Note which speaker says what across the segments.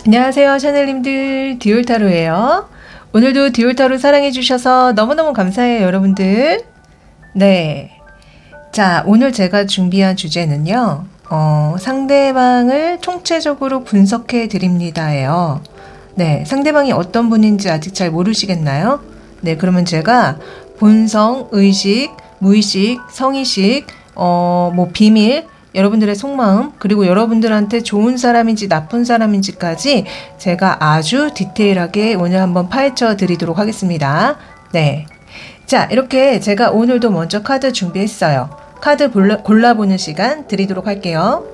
Speaker 1: 안녕하세요, 샤넬님들. 듀얼타로예요. 오늘도 듀얼타로 사랑해주셔서 너무너무 감사해요, 여러분들. 네. 자, 오늘 제가 준비한 주제는요, 상대방을 총체적으로 분석해 드립니다예요. 네, 상대방이 어떤 분인지 아직 잘 모르시겠나요? 네, 그러면 제가 본성, 의식, 무의식, 성의식, 비밀, 여러분들의 속마음, 그리고 여러분들한테 좋은 사람인지 나쁜 사람인지까지 제가 아주 디테일하게 오늘 한번 파헤쳐 드리도록 하겠습니다. 네. 자, 이렇게 제가 오늘도 먼저 카드 준비했어요. 카드 골라보는 시간 드리도록 할게요.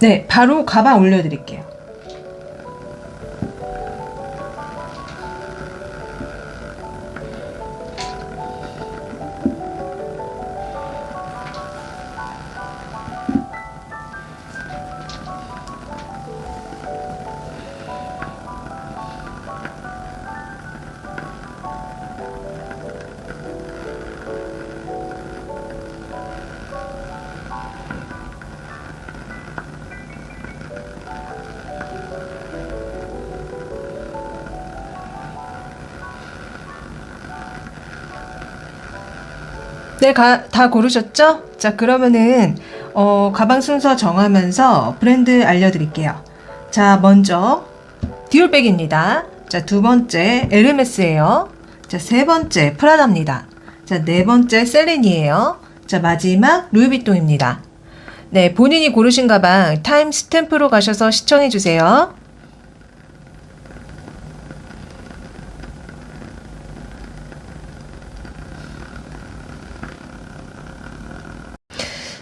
Speaker 1: 네, 바로 가방 올려드릴게요. 네, 다 고르셨죠? 자, 그러면은 가방 순서 정하면서 브랜드 알려드릴게요. 자, 먼저 디올백입니다. 자, 두 번째 에르메스예요. 자, 세 번째 프라다입니다. 자, 네 번째 셀린이에요. 자, 마지막 루이비통입니다. 네, 본인이 고르신 가방 타임 스탬프로 가셔서 시청해주세요.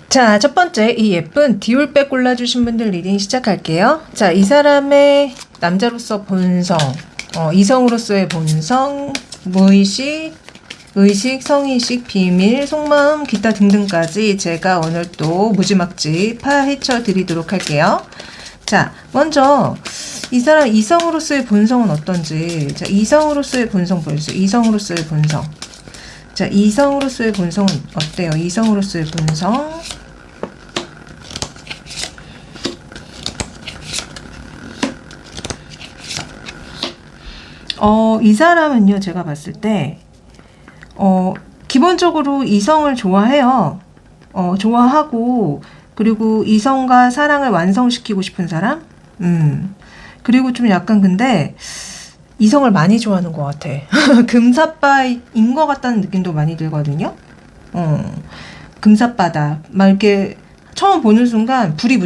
Speaker 1: 자, 첫 번째 이 예쁜 디올백 골라주신 분들 리딩 시작할게요. 자, 이 사람의 남자로서 본성, 이성으로서의 본성, 무의식, 의식, 성의식, 비밀, 속마음, 기타 등등까지 제가 오늘 또 무지막지 파헤쳐 드리도록 할게요. 자, 먼저 이 사람 이성으로서의 본성은 어떤지. 자, 이성으로서의 본성 보여주세요. 이성으로서의 본성. 자, 이성으로서의 본성은 어때요? 이성으로서의 본성. 이 사람은요, 제가 봤을 때, 기본적으로 이성을 좋아해요. 좋아하고, 그리고 이성과 사랑을 완성시키고 싶은 사람? 그리고 좀 약간 근데, 이성을 많이 좋아하는 것 같아. 금사빠인 것 같다는 느낌도 많이 들거든요. 금사빠다. 막 이렇게 처음 보는 순간 불이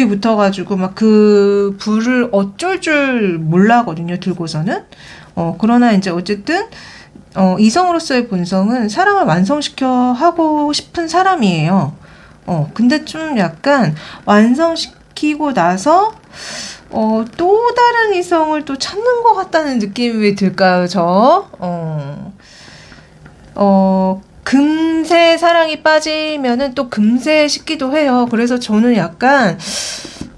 Speaker 1: 붙어가지고 막 그 불을 어쩔 줄 몰라거든요. 들고서는. 그러나 이제 어쨌든 이성으로서의 본성은 사랑을 완성시켜 하고 싶은 사람이에요. 근데 좀 약간 완성시키고 나서 또 다른 이성을 또 찾는 것 같다는 느낌이 왜 들까요, 금세 사랑이 빠지면은 또 금세 식기도 해요. 그래서 저는 약간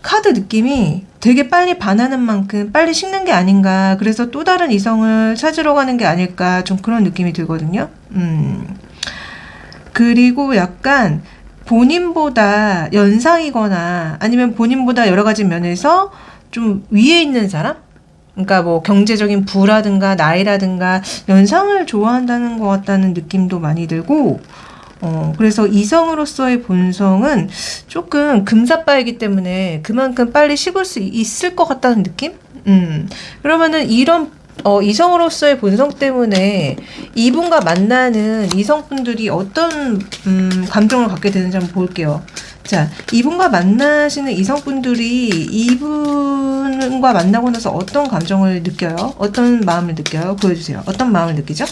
Speaker 1: 카드 느낌이 되게 빨리 반하는 만큼 빨리 식는 게 아닌가. 그래서 또 다른 이성을 찾으러 가는 게 아닐까. 좀 그런 느낌이 들거든요. 그리고 약간 본인보다 연상이거나 아니면 본인보다 여러 가지 면에서 좀 위에 있는 사람? 그러니까 뭐 경제적인 부라든가 나이라든가 연상을 좋아한다는 것 같다는 느낌도 많이 들고, 그래서 이성으로서의 본성은 조금 금사빠이기 때문에 그만큼 빨리 식을 수 있을 것 같다는 느낌? 그러면은 이런 이성으로서의 본성 때문에 이분과 만나는 이성분들이 어떤 감정을 갖게 되는지 한번 볼게요. 자, 이분과 만나시는 이성분들이 이분과 만나고 나서 어떤 감정을 느껴요? 어떤 마음을 느껴요? 보여주세요. 어떤 마음을 느끼죠?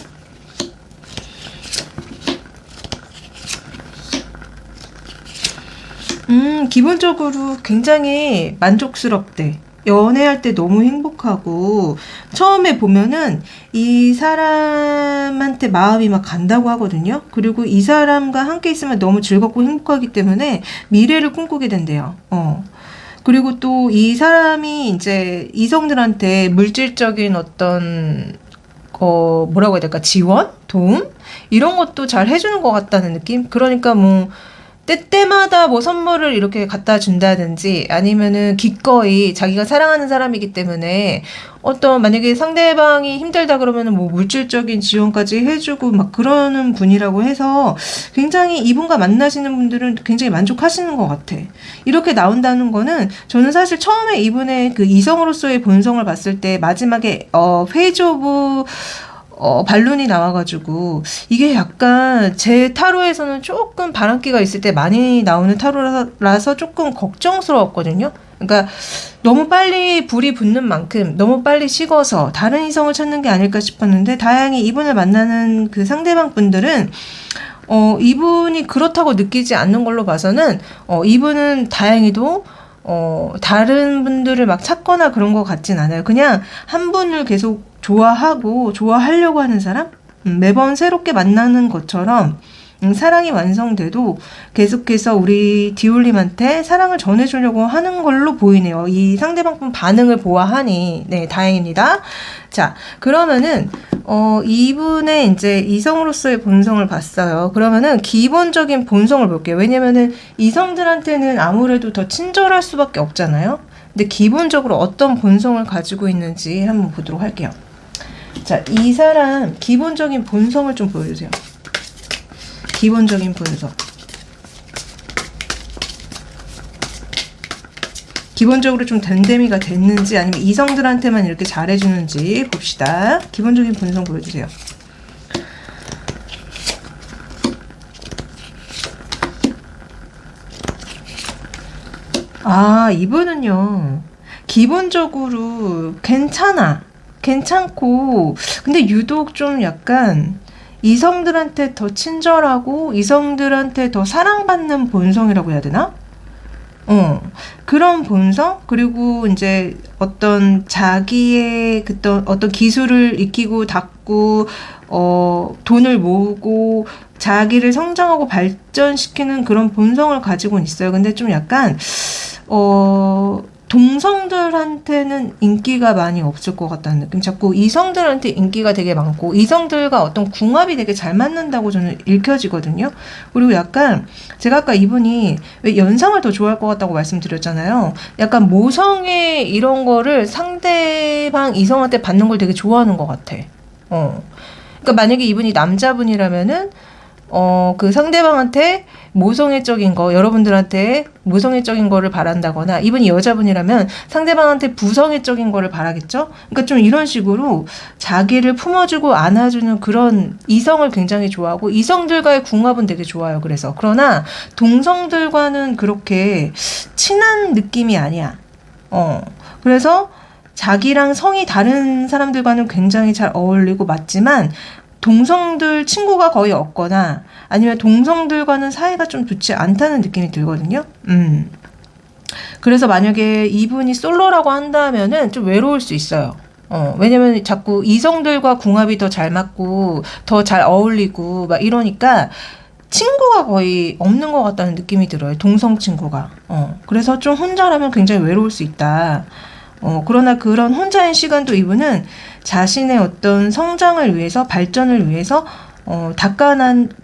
Speaker 1: 기본적으로 굉장히 만족스럽대. 연애할 때 너무 행복하고, 처음에 보면은 이 사람한테 마음이 막 간다고 하거든요. 그리고 이 사람과 함께 있으면 너무 즐겁고 행복하기 때문에 미래를 꿈꾸게 된대요. 그리고 또 이 사람이 이제 이성들한테 물질적인 어떤, 뭐라고 해야 될까? 지원? 도움? 이런 것도 잘 해주는 것 같다는 느낌? 그러니까 뭐, 때때마다 뭐 선물을 이렇게 갖다 준다든지 아니면은 기꺼이 자기가 사랑하는 사람이기 때문에 어떤 만약에 상대방이 힘들다 그러면은 뭐 물질적인 지원까지 해주고 막 그러는 분이라고 해서 굉장히 이분과 만나시는 분들은 굉장히 만족하시는 것 같아. 이렇게 나온다는 거는 저는 사실 처음에 이분의 그 이성으로서의 본성을 봤을 때 마지막에 페이지 오브 반론이 나와가지고, 이게 약간 제 타로에서는 조금 바람기가 있을 때 많이 나오는 타로라서 조금 걱정스러웠거든요. 그러니까 너무 빨리 불이 붙는 만큼 너무 빨리 식어서 다른 이성을 찾는 게 아닐까 싶었는데, 다행히 이분을 만나는 그 상대방 분들은 이분이 그렇다고 느끼지 않는 걸로 봐서는 이분은 다행히도 다른 분들을 막 찾거나 그런 것 같진 않아요. 그냥 한 분을 계속 좋아하고 좋아하려고 하는 사람? 매번 새롭게 만나는 것처럼 사랑이 완성돼도 계속해서 우리 디올님한테 사랑을 전해주려고 하는 걸로 보이네요. 이 상대방 분 반응을 보아하니 네, 다행입니다. 자, 그러면은 이분의 이제 이성으로서의 본성을 봤어요. 그러면은 기본적인 본성을 볼게요. 왜냐면은 이성들한테는 아무래도 더 친절할 수밖에 없잖아요. 근데 기본적으로 어떤 본성을 가지고 있는지 한번 보도록 할게요. 자, 이 사람 기본적인 본성을 좀 보여주세요. 기본적인 본성. 기본적으로 좀 됨됨이가 됐는지 아니면 이성들한테만 이렇게 잘해주는지 봅시다. 기본적인 본성 보여주세요. 이분은요. 기본적으로 괜찮고 근데 유독 좀 약간 이성들한테 더 친절하고 이성들한테 더 사랑받는 본성이라고 해야 되나? 그런 본성? 그리고 이제 어떤 자기의 어떤 기술을 익히고 닦고 돈을 모으고 자기를 성장하고 발전시키는 그런 본성을 가지고는 있어요. 근데 좀 약간 동성들한테는 인기가 많이 없을 것 같다는 느낌. 자꾸 이성들한테 인기가 되게 많고 이성들과 어떤 궁합이 되게 잘 맞는다고 저는 읽혀지거든요. 그리고 약간 제가 아까 이분이 왜 연상을 더 좋아할 것 같다고 말씀드렸잖아요. 약간 모성애 이런 거를 상대방 이성한테 받는 걸 되게 좋아하는 것 같아. 그러니까 만약에 이분이 남자분이라면은 그 상대방한테 모성애적인 거, 여러분들한테 모성애적인 거를 바란다거나, 이분이 여자분이라면 상대방한테 부성애적인 거를 바라겠죠? 그러니까 좀 이런 식으로 자기를 품어주고 안아주는 그런 이성을 굉장히 좋아하고, 이성들과의 궁합은 되게 좋아요. 그러나 동성들과는 그렇게 친한 느낌이 아니야. 그래서 자기랑 성이 다른 사람들과는 굉장히 잘 어울리고 맞지만, 동성들 친구가 거의 없거나 아니면 동성들과는 사이가 좀 좋지 않다는 느낌이 들거든요. 그래서 만약에 이분이 솔로라고 한다면은 좀 외로울 수 있어요. 왜냐면 자꾸 이성들과 궁합이 더 잘 맞고 더 잘 어울리고 막 이러니까 친구가 거의 없는 것 같다는 느낌이 들어요. 동성 친구가. 그래서 좀 혼자라면 굉장히 외로울 수 있다. 그러나 그런 혼자인 시간도 이분은 자신의 어떤 성장을 위해서, 발전을 위해서,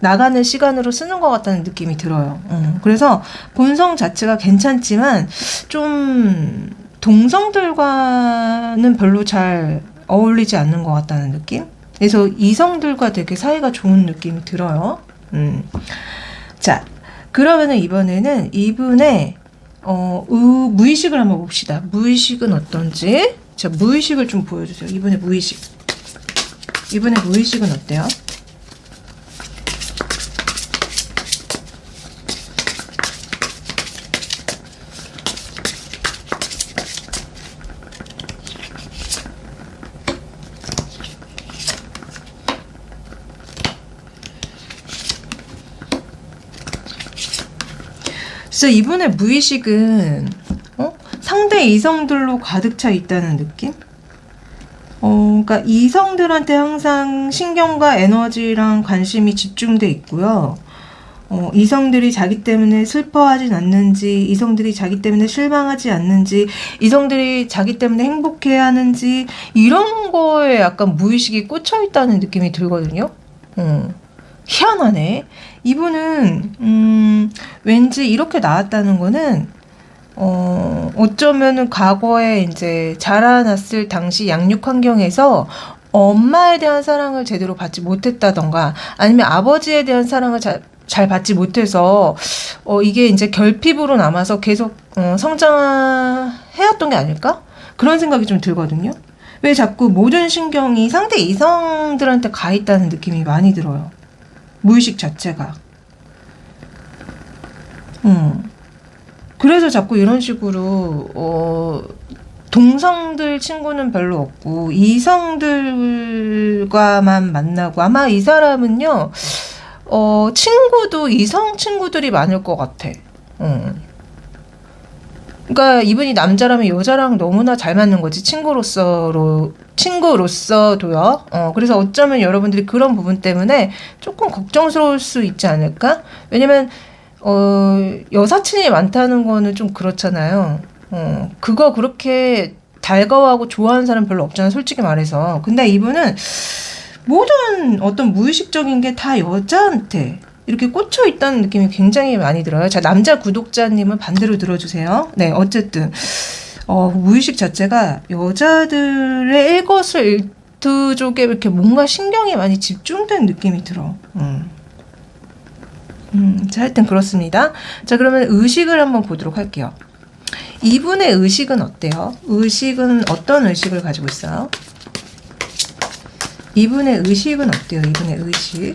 Speaker 1: 나가는 시간으로 쓰는 것 같다는 느낌이 들어요. 그래서 본성 자체가 괜찮지만, 좀, 동성들과는 별로 잘 어울리지 않는 것 같다는 느낌? 그래서 이성들과 되게 사이가 좋은 느낌이 들어요. 자, 그러면은 이번에는 이분의 무의식을 한번 봅시다. 무의식은 어떤지. 자, 무의식을 좀 보여주세요. 이분의 무의식. 이분의 무의식은 어때요? 진짜 이분의 무의식은 상대 이성들로 가득 차 있다는 느낌? 그러니까 이성들한테 항상 신경과 에너지랑 관심이 집중돼 있고요. 이성들이 자기 때문에 슬퍼하진 않는지, 이성들이 자기 때문에 실망하지 않는지, 이성들이 자기 때문에 행복해 하는지, 이런 거에 약간 무의식이 꽂혀 있다는 느낌이 들거든요. 희한하네. 이분은, 왠지 이렇게 나왔다는 거는, 어쩌면은 과거에 이제 자라났을 당시 양육 환경에서 엄마에 대한 사랑을 제대로 받지 못했다던가, 아니면 아버지에 대한 사랑을 잘 받지 못해서 이게 이제 결핍으로 남아서 계속 성장해왔던 게 아닐까? 그런 생각이 좀 들거든요. 왜 자꾸 모든 신경이 상대 이성들한테 가 있다는 느낌이 많이 들어요. 무의식 자체가. 그래서 자꾸 이런 식으로 동성들 친구는 별로 없고 이성들과만 만나고, 아마 이 사람은요 친구도 이성 친구들이 많을 것 같아. 그러니까 이분이 남자라면 여자랑 너무나 잘 맞는 거지, 친구로서도요. 그래서 어쩌면 여러분들이 그런 부분 때문에 조금 걱정스러울 수 있지 않을까? 왜냐면 여사친이 많다는 거는 좀 그렇잖아요. 그거 그렇게 달가워하고 좋아하는 사람 별로 없잖아, 솔직히 말해서. 근데 이분은 모든 어떤 무의식적인 게 다 여자한테 이렇게 꽂혀 있다는 느낌이 굉장히 많이 들어요. 자, 남자 구독자님은 반대로 들어주세요. 네, 어쨌든 무의식 자체가 여자들의 일거수일투족에 이렇게 뭔가 신경이 많이 집중된 느낌이 들어. 자, 하여튼 그렇습니다. 자, 그러면 의식을 한번 보도록 할게요. 이분의 의식은 어때요? 의식은 어떤 의식을 가지고 있어요? 이분의 의식은 어때요? 이분의 의식.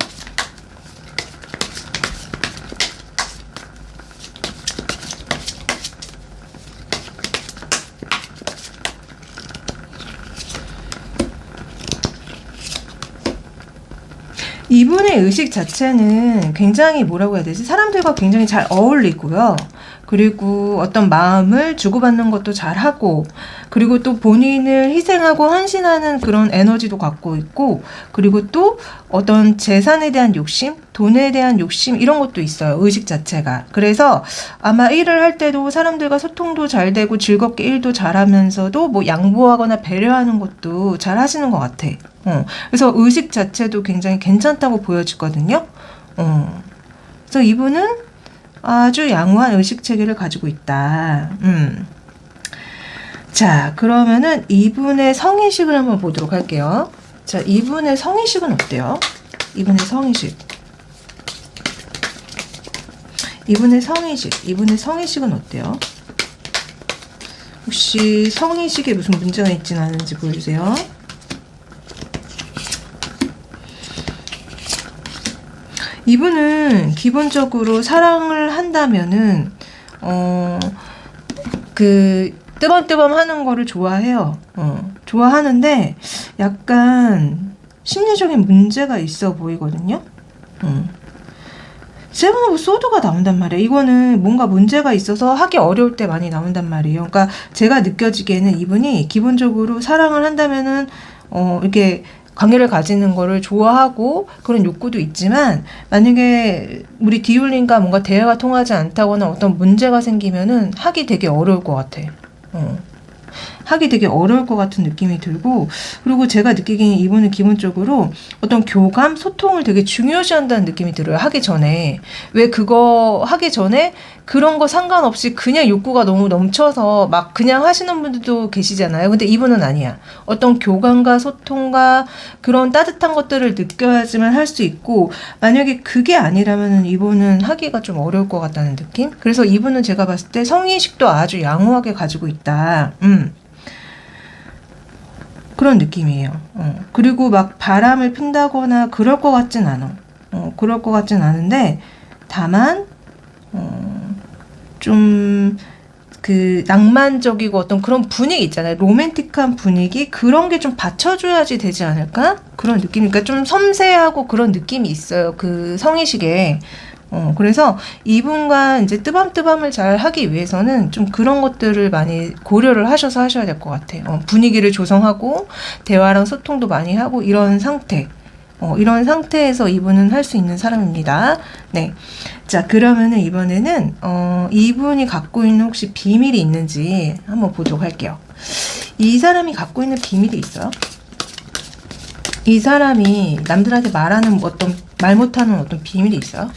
Speaker 1: 이분의 의식 자체는 굉장히 뭐라고 해야 되지? 사람들과 굉장히 잘 어울리고요. 그리고 어떤 마음을 주고받는 것도 잘하고, 그리고 또 본인을 희생하고 헌신하는 그런 에너지도 갖고 있고, 그리고 또 어떤 재산에 대한 욕심, 돈에 대한 욕심, 이런 것도 있어요, 의식 자체가. 그래서 아마 일을 할 때도 사람들과 소통도 잘 되고 즐겁게 일도 잘하면서도 뭐 양보하거나 배려하는 것도 잘 하시는 것 같아. 그래서 의식 자체도 굉장히 괜찮다고 보여지거든요. 그래서 이분은 아주 양호한 의식 체계를 가지고 있다. 자, 그러면은 이분의 성의식을 한번 보도록 할게요. 자, 이분의 성의식은 어때요? 이분의 성의식. 이분의 성의식은 어때요? 혹시 성의식에 무슨 문제가 있지는 않은지 보여주세요. 이분은 기본적으로 사랑을 한다면은 뜨밤뜨밤 하는 거를 좋아해요. 좋아하는데 약간 심리적인 문제가 있어 보이거든요. 세븐 오브 소드가 나온단 말이에요. 이거는 뭔가 문제가 있어서 하기 어려울 때 많이 나온단 말이에요. 그러니까 제가 느껴지기에는 이분이 기본적으로 사랑을 한다면은 이렇게 관계를 가지는 거를 좋아하고 그런 욕구도 있지만, 만약에 우리 디올린과 뭔가 대화가 통하지 않다거나 어떤 문제가 생기면은 하기 되게 어려울 것 같아. 하기 되게 어려울 것 같은 느낌이 들고, 그리고 제가 느끼기엔 이분은 기본적으로 어떤 교감, 소통을 되게 중요시한다는 느낌이 들어요. 하기 전에. 왜 그거 하기 전에 그런 거 상관없이 그냥 욕구가 너무 넘쳐서 막 그냥 하시는 분들도 계시잖아요. 근데 이분은 아니야. 어떤 교감과 소통과 그런 따뜻한 것들을 느껴야지만 할 수 있고, 만약에 그게 아니라면 이분은 하기가 좀 어려울 것 같다는 느낌? 그래서 이분은 제가 봤을 때 성의식도 아주 양호하게 가지고 있다. 그런 느낌이에요. 그리고 막 바람을 핀다거나 그럴 것 같진 않아. 그럴 것 같진 않은데, 다만 좀 그 낭만적이고 어떤 그런 분위기 있잖아요. 로맨틱한 분위기, 그런 게 좀 받쳐줘야지 되지 않을까? 그런 느낌이니까 좀 섬세하고 그런 느낌이 있어요. 그 성의식에. 그래서 이분과 이제 뜨밤뜨밤을 잘 하기 위해서는 좀 그런 것들을 많이 고려를 하셔서 하셔야 될 것 같아요. 분위기를 조성하고 대화랑 소통도 많이 하고 이런 상태. 이런 상태에서 이분은 할 수 있는 사람입니다. 네. 자, 그러면은 이번에는, 이분이 갖고 있는 혹시 비밀이 있는지 한번 보도록 할게요. 이 사람이 갖고 있는 비밀이 있어요? 이 사람이 남들한테 말 못하는 어떤 비밀이 있어요?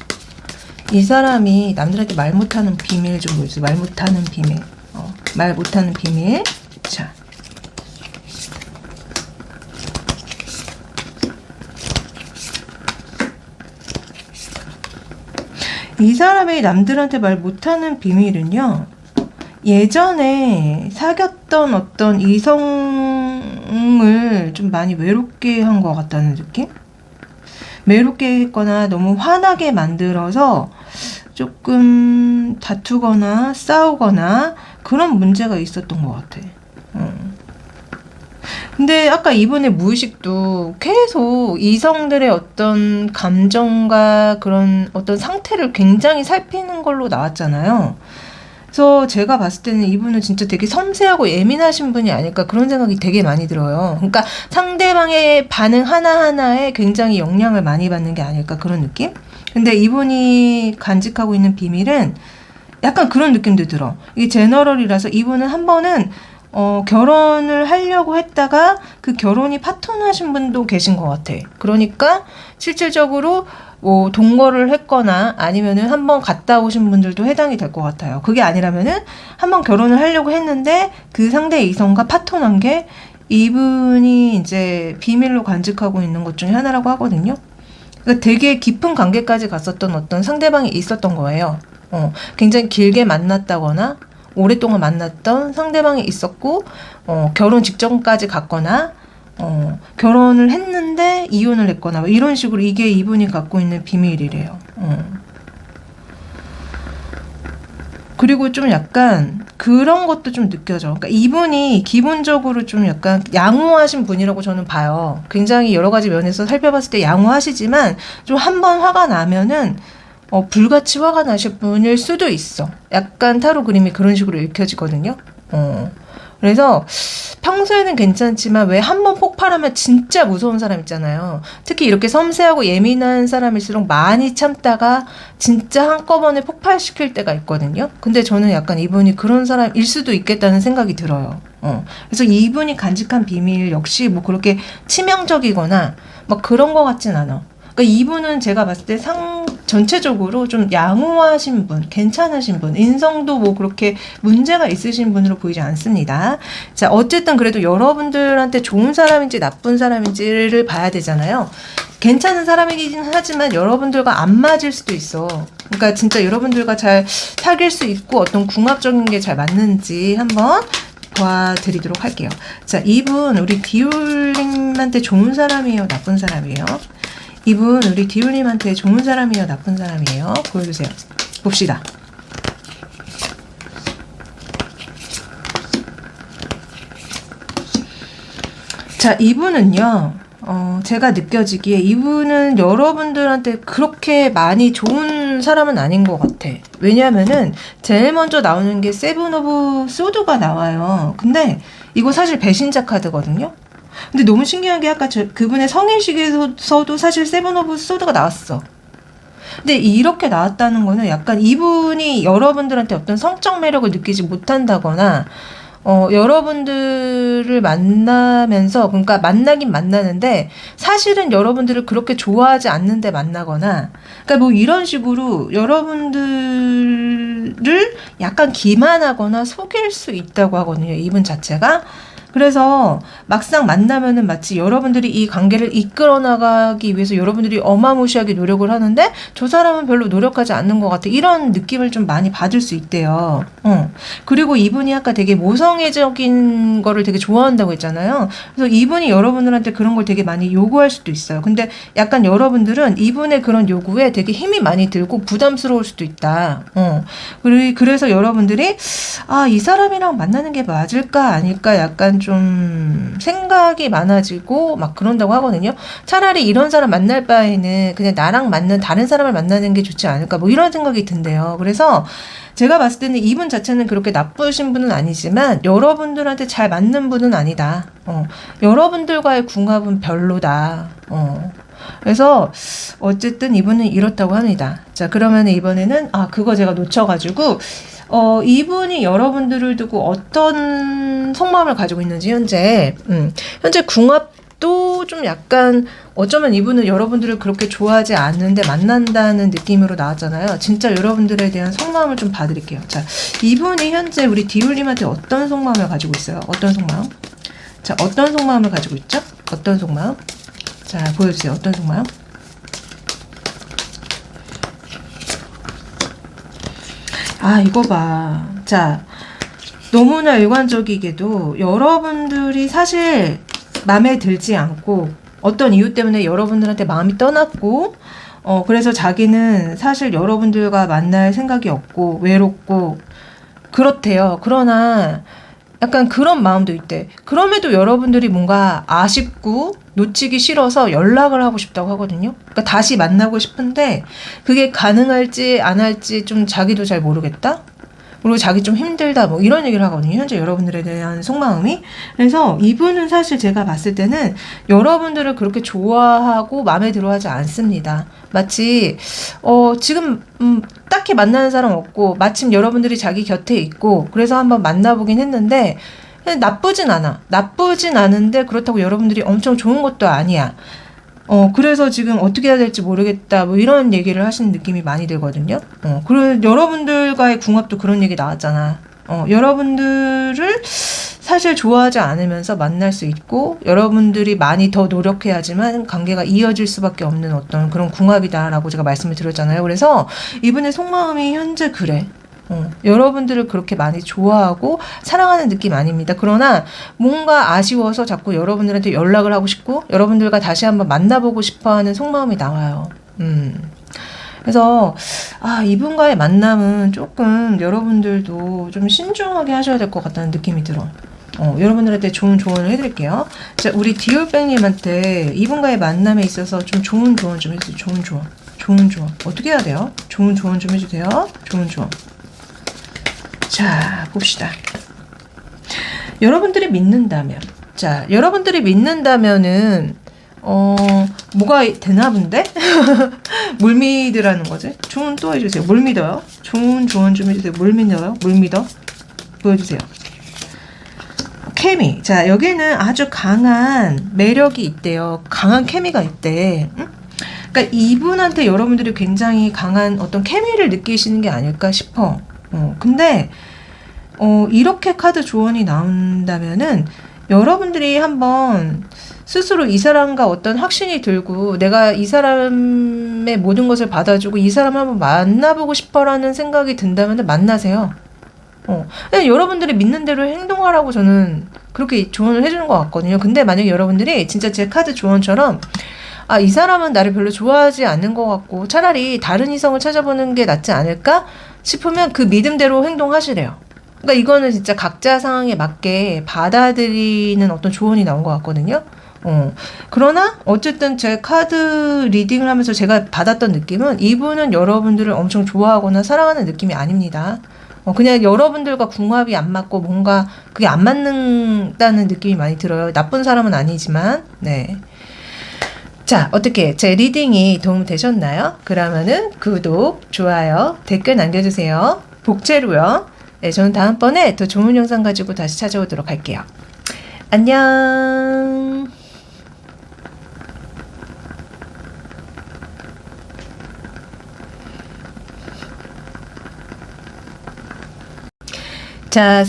Speaker 1: 이 사람이 남들한테 말 못하는 비밀 좀 보여주세요. 말 못하는 비밀. 말 못하는 비밀. 자. 이 사람이 남들한테 말 못하는 비밀은요, 예전에 사귀었던 어떤 이성을 좀 많이 외롭게 한 것 같다는 느낌? 외롭게 했거나 너무 화나게 만들어서 조금 다투거나 싸우거나 그런 문제가 있었던 것 같아. 근데 아까 이분의 무의식도 계속 이성들의 어떤 감정과 그런 어떤 상태를 굉장히 살피는 걸로 나왔잖아요. 그래서 제가 봤을 때는 이분은 진짜 되게 섬세하고 예민하신 분이 아닐까 그런 생각이 되게 많이 들어요. 그러니까 상대방의 반응 하나하나에 굉장히 영향을 많이 받는 게 아닐까 그런 느낌? 근데 이분이 간직하고 있는 비밀은 약간 그런 느낌도 들어. 이게 제너럴이라서 이분은 한 번은 결혼을 하려고 했다가 그 결혼이 파토나신 분도 계신 것 같아. 그러니까 실질적으로 뭐 동거를 했거나 아니면은 한번 갔다 오신 분들도 해당이 될 것 같아요. 그게 아니라면은 한번 결혼을 하려고 했는데 그 상대 이성과 파토난 게 이분이 이제 비밀로 간직하고 있는 것 중에 하나라고 하거든요. 그러니까 되게 깊은 관계까지 갔었던 어떤 상대방이 있었던 거예요. 굉장히 길게 만났다거나 오랫동안 만났던 상대방이 있었고 결혼 직전까지 갔거나 결혼을 했는데 이혼을 했거나 뭐 이런 식으로 이게 이분이 갖고 있는 비밀이래요. 그리고 좀 약간 그런 것도 좀 느껴져. 그러니까 이분이 기본적으로 좀 약간 양호하신 분이라고 저는 봐요. 굉장히 여러 가지 면에서 살펴봤을 때 양호하시지만 좀 한번 화가 나면은 불같이 화가 나실 분일 수도 있어. 약간 타로 그림이 그런 식으로 읽혀지거든요. 그래서 평소에는 괜찮지만 왜 한번 폭발하면 진짜 무서운 사람 있잖아요. 특히 이렇게 섬세하고 예민한 사람일수록 많이 참다가 진짜 한꺼번에 폭발시킬 때가 있거든요. 근데 저는 약간 이분이 그런 사람일 수도 있겠다는 생각이 들어요. 그래서 이분이 간직한 비밀 역시 뭐 그렇게 치명적이거나 막 그런 것 같진 않아. 그러니까 이분은 제가 봤을 때 전체적으로 좀 양호하신 분, 괜찮으신 분, 인성도 뭐 그렇게 문제가 있으신 분으로 보이지 않습니다. 자, 어쨌든 그래도 여러분들한테 좋은 사람인지 나쁜 사람인지를 봐야 되잖아요. 괜찮은 사람이긴 하지만 여러분들과 안 맞을 수도 있어. 그러니까 진짜 여러분들과 잘 사귈 수 있고 어떤 궁합적인 게 잘 맞는지 한번 봐드리도록 할게요. 자, 이분 우리 디올님한테 좋은 사람이에요? 나쁜 사람이에요? 이분 우리 디올님한테 좋은 사람이에요? 나쁜 사람이에요? 보여주세요. 봅시다. 자, 이분은요. 제가 느껴지기에 이분은 여러분들한테 그렇게 많이 좋은 사람은 아닌 것 같아. 왜냐면은 제일 먼저 나오는 게 세븐 오브 소드가 나와요. 근데 이거 사실 배신자 카드거든요. 근데 너무 신기한 게 아까 그분의 성인식에서도 사실 세븐 오브 소드가 나왔어. 근데 이렇게 나왔다는 거는 약간 이분이 여러분들한테 어떤 성적 매력을 느끼지 못한다거나 여러분들을 만나면서, 그러니까 만나긴 만나는데, 사실은 여러분들을 그렇게 좋아하지 않는데 만나거나, 그러니까 뭐 이런 식으로 여러분들을 약간 기만하거나 속일 수 있다고 하거든요, 이분 자체가. 그래서 막상 만나면은 마치 여러분들이 이 관계를 이끌어 나가기 위해서 여러분들이 어마무시하게 노력을 하는데 저 사람은 별로 노력하지 않는 것 같아. 이런 느낌을 좀 많이 받을 수 있대요. 그리고 이분이 아까 되게 모성애적인 거를 되게 좋아한다고 했잖아요. 그래서 이분이 여러분들한테 그런 걸 되게 많이 요구할 수도 있어요. 근데 약간 여러분들은 이분의 그런 요구에 되게 힘이 많이 들고 부담스러울 수도 있다. 그래서 여러분들이 이 사람이랑 만나는 게 맞을까 아닐까 약간 좀 생각이 많아지고 막 그런다고 하거든요. 차라리 이런 사람 만날 바에는 그냥 나랑 맞는 다른 사람을 만나는 게 좋지 않을까 뭐 이런 생각이 든대요. 그래서 제가 봤을 때는 이분 자체는 그렇게 나쁘신 분은 아니지만 여러분들한테 잘 맞는 분은 아니다. 여러분들과의 궁합은 별로다. 그래서 어쨌든 이분은 이렇다고 합니다. 자, 그러면 이번에는 그거 제가 놓쳐가지고 이분이 여러분들을 두고 어떤 속마음을 가지고 있는지 현재 궁합도 좀 약간 어쩌면 이분은 여러분들을 그렇게 좋아하지 않는데 만난다는 느낌으로 나왔잖아요. 진짜 여러분들에 대한 속마음을 좀 봐드릴게요. 자, 이분이 현재 우리 디올님한테 어떤 속마음을 가지고 있어요? 어떤 속마음? 자, 어떤 속마음을 가지고 있죠? 어떤 속마음? 자, 보여주세요. 어떤 속마음? 이거 봐. 자, 너무나 일관적이게도 여러분들이 사실 마음에 들지 않고 어떤 이유 때문에 여러분들한테 마음이 떠났고 그래서 자기는 사실 여러분들과 만날 생각이 없고 외롭고 그렇대요. 그러나 약간 그런 마음도 있대. 그럼에도 여러분들이 뭔가 아쉽고 놓치기 싫어서 연락을 하고 싶다고 하거든요. 그러니까 다시 만나고 싶은데 그게 가능할지 안 할지 좀 자기도 잘 모르겠다. 그리고 자기 좀 힘들다 뭐 이런 얘기를 하거든요. 현재 여러분들에 대한 속마음이. 그래서 이분은 사실 제가 봤을 때는 여러분들을 그렇게 좋아하고 마음에 들어하지 않습니다. 마치 지금 딱히 만나는 사람 없고 마침 여러분들이 자기 곁에 있고 그래서 한번 만나보긴 했는데 나쁘진 않아. 나쁘진 않은데 그렇다고 여러분들이 엄청 좋은 것도 아니야. 그래서 지금 어떻게 해야 될지 모르겠다, 뭐 이런 얘기를 하시는 느낌이 많이 들거든요. 그리고 여러분들과의 궁합도 그런 얘기 나왔잖아. 여러분들을 사실 좋아하지 않으면서 만날 수 있고, 여러분들이 많이 더 노력해야지만 관계가 이어질 수밖에 없는 어떤 그런 궁합이다라고 제가 말씀을 드렸잖아요. 그래서 이분의 속마음이 현재 그래. 여러분들을 그렇게 많이 좋아하고 사랑하는 느낌 아닙니다. 그러나 뭔가 아쉬워서 자꾸 여러분들한테 연락을 하고 싶고 여러분들과 다시 한번 만나보고 싶어하는 속마음이 나와요. 그래서 이분과의 만남은 조금 여러분들도 좀 신중하게 하셔야 될 것 같다는 느낌이 들어. 여러분들한테 좋은 조언을 해드릴게요. 자, 우리 디올백님한테 이분과의 만남에 있어서 좀 좋은 조언 좀 해주세요. 좋은 조언. 어떻게 해야 돼요? 좋은 조언 좀 해주세요. 좋은 조언. 자, 봅시다. 여러분들이 믿는다면, 뭐가 되나 본데? 뭘 믿으라는 거지? 조언 또 해주세요. 뭘 믿어요? 좋은 조언 좀 해주세요. 뭘 믿어요? 뭘 믿어? 보여주세요. 케미. 자, 여기는 아주 강한 매력이 있대요. 강한 케미가 있대. 응? 그러니까 이분한테 여러분들이 굉장히 강한 어떤 케미를 느끼시는 게 아닐까 싶어. 근데 이렇게 카드 조언이 나온다면은 여러분들이 한번 스스로 이 사람과 어떤 확신이 들고 내가 이 사람의 모든 것을 받아주고 이 사람을 한번 만나보고 싶어라는 생각이 든다면 만나세요. 그냥 여러분들이 믿는 대로 행동하라고 저는 그렇게 조언을 해주는 것 같거든요. 근데 만약에 여러분들이 진짜 제 카드 조언처럼 이 사람은 나를 별로 좋아하지 않는 것 같고 차라리 다른 이성을 찾아보는 게 낫지 않을까 싶으면 그 믿음대로 행동하시래요. 그러니까 이거는 진짜 각자 상황에 맞게 받아들이는 어떤 조언이 나온 것 같거든요. 그러나 어쨌든 제 카드 리딩을 하면서 제가 받았던 느낌은 이분은 여러분들을 엄청 좋아하거나 사랑하는 느낌이 아닙니다. 그냥 여러분들과 궁합이 안 맞고 뭔가 그게 안 맞는다는 느낌이 많이 들어요. 나쁜 사람은 아니지만. 네. 자, 어떻게 제 리딩이 도움 되셨나요? 그러면은 구독, 좋아요, 댓글 남겨주세요. 복채로요. 네, 저는 다음번에 더 좋은 영상 가지고 다시 찾아오도록 할게요. 안녕. 자,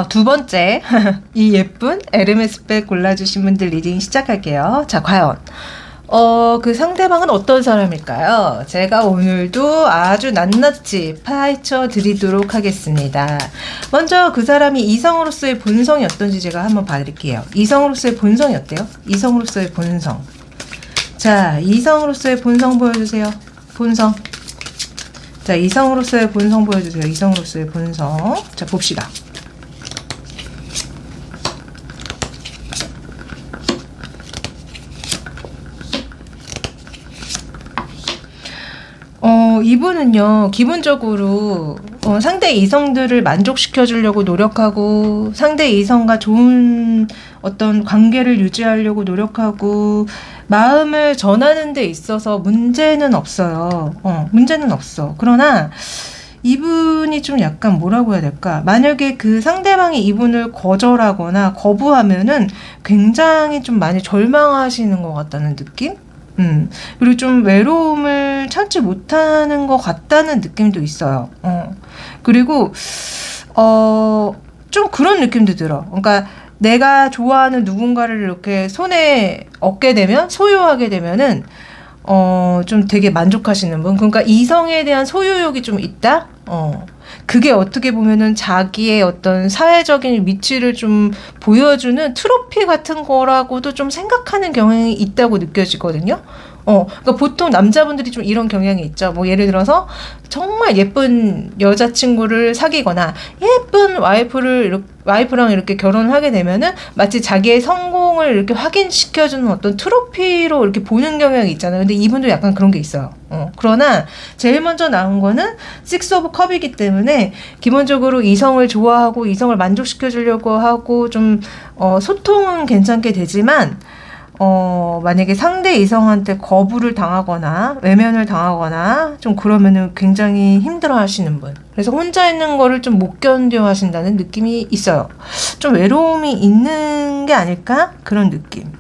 Speaker 1: 두 번째 이 예쁜 에르메스백 골라주신 분들 리딩 시작할게요. 자, 과연 그 상대방은 어떤 사람일까요? 제가 오늘도 아주 낱낱이 파헤쳐 드리도록 하겠습니다. 먼저 그 사람이 이성으로서의 본성이 어떤지 제가 한번 봐드릴게요. 이성으로서의 본성이 어때요? 이성으로서의 본성. 자, 이성으로서의 본성 보여주세요. 본성. 자, 이성으로서의 본성 보여주세요. 이성으로서의 본성. 자, 봅시다. 이분은요, 기본적으로 상대 이성들을 만족시켜 주려고 노력하고, 상대 이성과 좋은 어떤 관계를 유지하려고 노력하고, 마음을 전하는 데 있어서 문제는 없어요. 문제는 없어. 그러나 이분이 좀 약간 뭐라고 해야 될까? 만약에 그 상대방이 이분을 거절하거나 거부하면은 굉장히 좀 많이 절망하시는 것 같다는 느낌? 그리고 좀 외로움을 참지 못하는 것 같다는 느낌도 있어요. 그리고, 좀 그런 느낌도 들어. 그러니까 내가 좋아하는 누군가를 이렇게 손에 얻게 되면, 소유하게 되면은, 좀 되게 만족하시는 분. 그러니까 이성에 대한 소유욕이 좀 있다? 그게 어떻게 보면은 자기의 어떤 사회적인 위치를 좀 보여주는 트로피 같은 거라고도 좀 생각하는 경향이 있다고 느껴지거든요. 그러니까 보통 남자분들이 좀 이런 경향이 있죠. 뭐 예를 들어서 정말 예쁜 여자친구를 사귀거나 예쁜 와이프랑 이렇게 결혼을 하게 되면은 마치 자기의 성공을 이렇게 확인시켜주는 어떤 트로피로 이렇게 보는 경향이 있잖아요. 근데 이분도 약간 그런 게 있어요. 그러나 제일 먼저 나온 거는 식스 오브 컵이기 때문에 기본적으로 이성을 좋아하고 이성을 만족시켜주려고 하고 좀 소통은 괜찮게 되지만 만약에 상대 이성한테 거부를 당하거나 외면을 당하거나 좀 그러면은 굉장히 힘들어 하시는 분. 그래서 혼자 있는 거를 좀 못 견뎌 하신다는 느낌이 있어요. 좀 외로움이 있는 게 아닐까? 그런 느낌.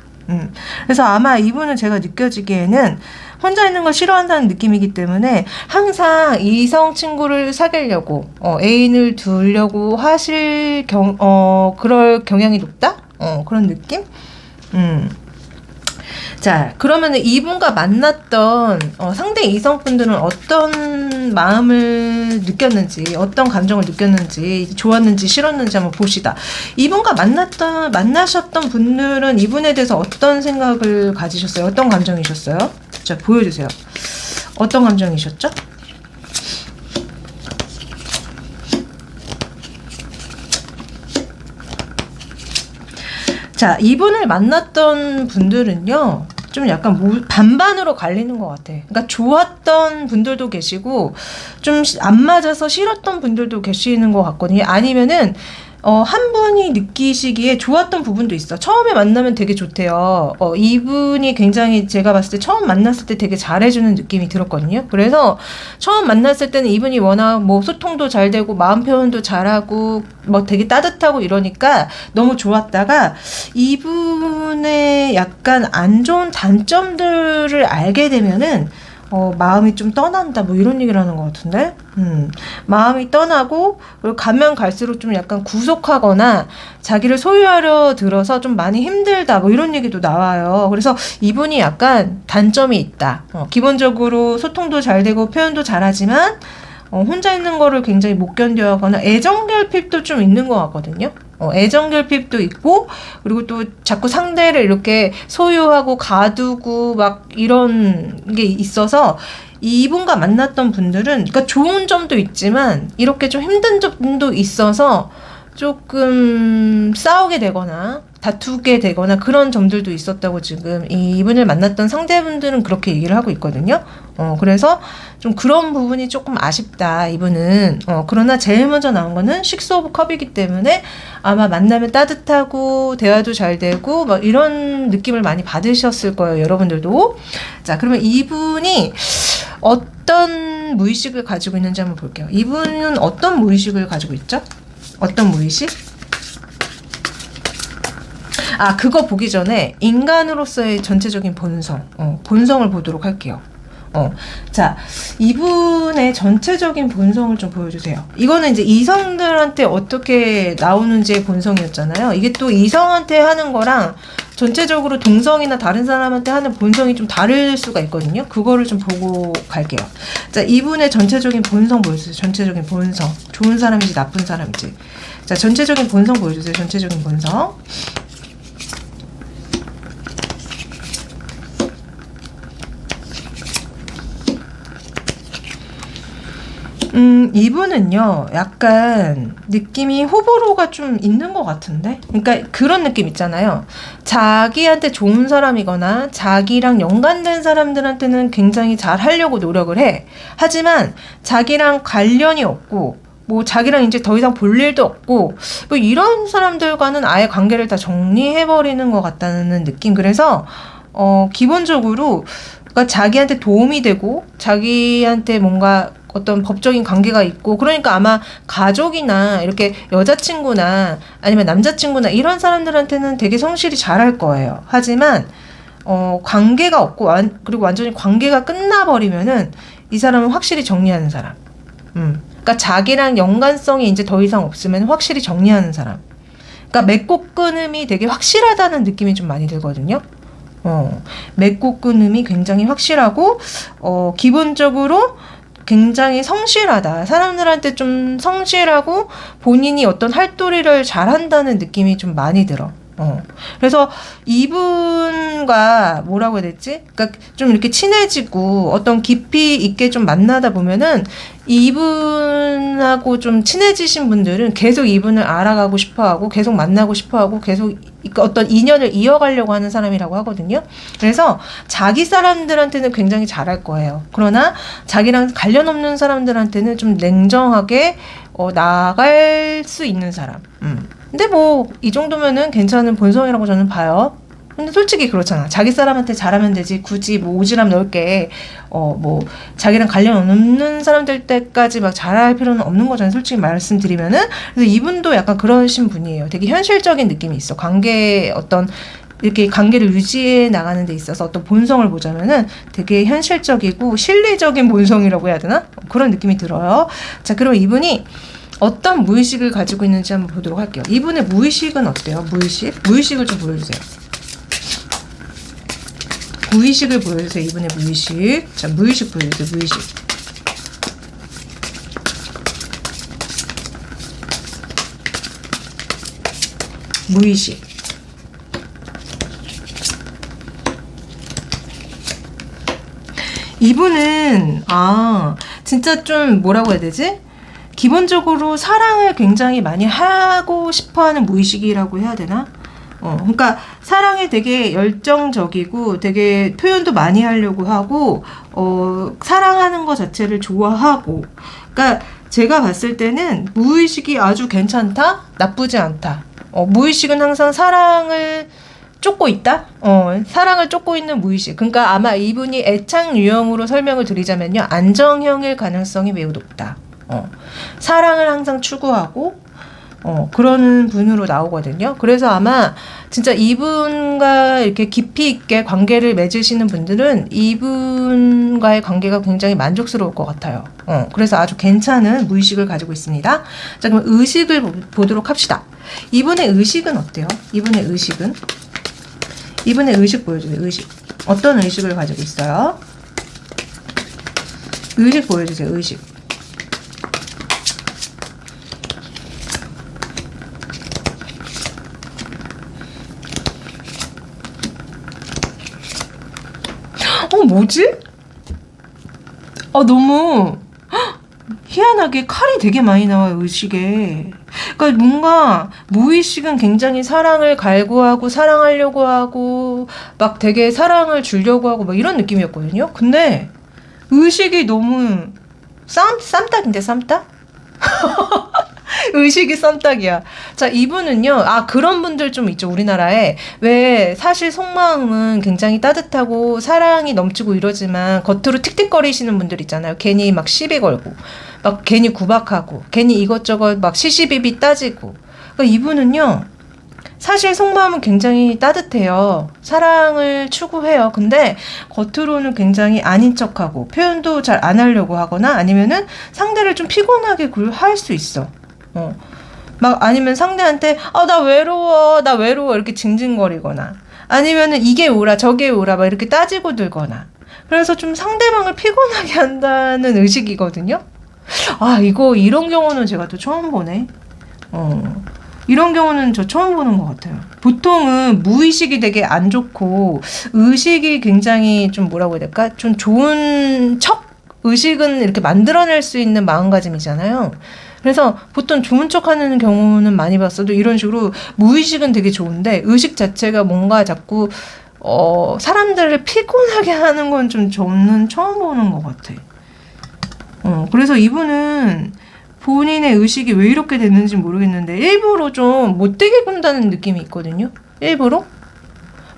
Speaker 1: 그래서 아마 이분은 제가 느껴지기에는 혼자 있는 걸 싫어한다는 느낌이기 때문에 항상 이성 친구를 사귀려고 애인을 두려고 하실 그럴 경향이 높다? 그런 느낌? 자, 그러면 이분과 만났던 상대 이성분들은 어떤 마음을 느꼈는지, 어떤 감정을 느꼈는지, 좋았는지, 싫었는지 한번 봅시다. 이분과 만나셨던 분들은 이분에 대해서 어떤 생각을 가지셨어요? 어떤 감정이셨어요? 자, 보여주세요. 어떤 감정이셨죠? 자, 이분을 만났던 분들은요, 좀 약간 반반으로 갈리는 것 같아. 그러니까 좋았던 분들도 계시고, 좀 안 맞아서 싫었던 분들도 계시는 것 같거든요. 아니면은, 한 분이 느끼시기에 좋았던 부분도 있어. 처음에 만나면 되게 좋대요. 이분이 굉장히 제가 봤을 때 처음 만났을 때 되게 잘해주는 느낌이 들었거든요. 그래서 처음 만났을 때는 이분이 워낙 뭐 소통도 잘 되고 마음 표현도 잘하고 뭐 되게 따뜻하고 이러니까 너무 좋았다가 이분의 약간 안 좋은 단점들을 알게 되면은 마음이 좀 떠난다, 뭐 이런 얘기를 하는 것 같은데? 마음이 떠나고, 그리고 가면 갈수록 좀 약간 구속하거나, 자기를 소유하려 들어서 좀 많이 힘들다, 뭐 이런 얘기도 나와요. 그래서 이분이 약간 단점이 있다. 기본적으로 소통도 잘 되고 표현도 잘하지만, 혼자 있는 거를 굉장히 못 견뎌 하거나, 애정결핍도 좀 있는 것 같거든요. 애정결핍도 있고, 그리고 또 자꾸 상대를 이렇게 소유하고 가두고 막 이런 게 있어서 이분과 만났던 분들은, 그러니까 좋은 점도 있지만 이렇게 좀 힘든 점도 있어서 조금 싸우게 되거나 다투게 되거나 그런 점들도 있었다고 지금 이분을 만났던 상대분들은 그렇게 얘기를 하고 있거든요. 그래서 좀 그런 부분이 조금 아쉽다, 이분은. 그러나 제일 먼저 나온 거는 식스 오브 컵이기 때문에 아마 만나면 따뜻하고 대화도 잘 되고 막 이런 느낌을 많이 받으셨을 거예요, 여러분들도. 자, 그러면 이분이 어떤 무의식을 가지고 있는지 한번 볼게요. 이분은 어떤 무의식을 가지고 있죠? 어떤 무의식? 아, 그거 보기 전에 인간으로서의 전체적인 본성, 본성을 보도록 할게요. 자, 이분의 전체적인 본성을 좀 보여주세요. 이거는 이제 이성들한테 어떻게 나오는지의 본성이었잖아요. 이게 또 이성한테 하는 거랑 전체적으로 동성이나 다른 사람한테 하는 본성이 좀 다를 수가 있거든요. 그거를 좀 보고 갈게요. 자, 이분의 전체적인 본성 보여주세요. 전체적인 본성. 좋은 사람인지 나쁜 사람인지. 자, 전체적인 본성 보여주세요. 전체적인 본성. 이분은요, 약간 느낌이 호불호가 좀 있는 것 같은데? 그러니까 그런 느낌 있잖아요. 자기한테 좋은 사람이거나 자기랑 연관된 사람들한테는 굉장히 잘 하려고 노력을 해. 하지만 자기랑 관련이 없고, 뭐 자기랑 이제 더 이상 볼 일도 없고, 뭐 이런 사람들과는 아예 관계를 다 정리해버리는 것 같다는 느낌. 그래서, 기본적으로, 그러니까 자기한테 도움이 되고, 자기한테 뭔가 어떤 법적인 관계가 있고, 그러니까 아마 가족이나 이렇게 여자친구나 아니면 남자친구나 이런 사람들한테는 되게 성실히 잘할 거예요. 하지만 관계가 없고 그리고 완전히 관계가 끝나버리면은 이 사람은 확실히 정리하는 사람. 그러니까 자기랑 연관성이 이제 더 이상 없으면 확실히 정리하는 사람. 그러니까 맺고 끊음이 되게 확실하다는 느낌이 좀 많이 들거든요. 맺고 끊음이 굉장히 확실하고, 기본적으로 굉장히 성실하다. 사람들한테 좀 성실하고 본인이 어떤 할도리를 잘한다는 느낌이 좀 많이 들어. 그래서 이분과 뭐라고 해야 되지? 그러니까 좀 이렇게 친해지고 어떤 깊이 있게 좀 만나다 보면은 이분하고 좀 친해지신 분들은 계속 이분을 알아가고 싶어 하고 계속 만나고 싶어 하고 계속 어떤 인연을 이어가려고 하는 사람이라고 하거든요. 그래서 자기 사람들한테는 굉장히 잘할 거예요. 그러나 자기랑 관련 없는 사람들한테는 좀 냉정하게 나아갈 수 있는 사람. 근데 뭐 이 정도면은 괜찮은 본성이라고 저는 봐요. 근데 솔직히 그렇잖아. 자기 사람한테 잘하면 되지. 굳이 뭐 오지랖 넓게 뭐 자기랑 관련 없는 사람들 때까지 막 잘할 필요는 없는 거잖아요. 솔직히 말씀드리면은. 그래서 이분도 약간 그러신 분이에요. 되게 현실적인 느낌이 있어. 관계 어떤 이렇게 관계를 유지해 나가는 데 있어서 어떤 본성을 보자면은 되게 현실적이고 실리적인 본성이라고 해야 되나? 그런 느낌이 들어요. 자, 그럼 이분이 어떤 무의식을 가지고 있는지 한번 보도록 할게요. 이분의 무의식은 어때요? 무의식? 무의식을 좀 보여주세요. 무의식을 보여주세요. 이분의 무의식. 자, 무의식 보여주세요. 무의식. 무의식. 이분은 진짜 좀 뭐라고 해야 되지? 기본적으로 사랑을 굉장히 많이 하고 싶어하는 무의식이라고 해야 되나? 그러니까 사랑에 되게 열정적이고 되게 표현도 많이 하려고 하고 사랑하는 것 자체를 좋아하고, 그러니까 제가 봤을 때는 무의식이 아주 괜찮다? 나쁘지 않다. 무의식은 항상 사랑을 쫓고 있다? 사랑을 쫓고 있는 무의식. 그러니까 아마 이분이 애착 유형으로 설명을 드리자면요, 안정형일 가능성이 매우 높다. 사랑을 항상 추구하고 그런 분으로 나오거든요. 그래서 아마 진짜 이분과 이렇게 깊이 있게 관계를 맺으시는 분들은 이분과의 관계가 굉장히 만족스러울 것 같아요. 그래서 아주 괜찮은 무의식을 가지고 있습니다. 자, 그럼 의식을 보도록 합시다. 이분의 의식은 어때요? 이분의 의식은? 이분의 의식 보여주세요. 의식. 어떤 의식을 가지고 있어요? 의식 보여주세요. 의식. 뭐지? 너무 희한하게 칼이 되게 많이 나와요, 의식에. 그러니까 뭔가 무의식은 굉장히 사랑을 갈구하고 사랑하려고 하고 막 되게 사랑을 주려고 하고 막 이런 느낌이었거든요. 근데 의식이 너무 쌈딱인데, 쌈딱? 의식이 썸딱이야. 자, 이분은요, 그런 분들 좀 있죠, 우리나라에. 왜, 사실 속마음은 굉장히 따뜻하고 사랑이 넘치고 이러지만 겉으로 틱틱거리시는 분들 있잖아요. 괜히 막 시비 걸고, 막 괜히 구박하고, 괜히 이것저것 막 시시비비 따지고. 그러니까 이분은요, 사실 속마음은 굉장히 따뜻해요. 사랑을 추구해요. 근데 겉으로는 굉장히 아닌 척하고 표현도 잘 안 하려고 하거나 아니면은 상대를 좀 피곤하게 할 수 있어. 막 아니면 상대한테 나 외로워 이렇게 징징거리거나 아니면은 이게 오라 저게 오라 막 이렇게 따지고 들거나, 그래서 좀 상대방을 피곤하게 한다는 의식이거든요. 이런 경우는 제가 또 처음 보네. 이런 경우는 저 처음 보는 것 같아요. 보통은 무의식이 되게 안 좋고 의식이 굉장히 좀 뭐라고 해야 될까? 좀 좋은 척? 의식은 이렇게 만들어낼 수 있는 마음가짐이잖아요. 그래서 보통 좋은 척하는 경우는 많이 봤어도 이런 식으로 무의식은 되게 좋은데 의식 자체가 뭔가 자꾸 사람들을 피곤하게 하는 건 좀 저는 처음 보는 것 같아. 그래서 이분은 본인의 의식이 왜 이렇게 됐는지 모르겠는데 일부러 좀 못되게 군다는 느낌이 있거든요. 일부러.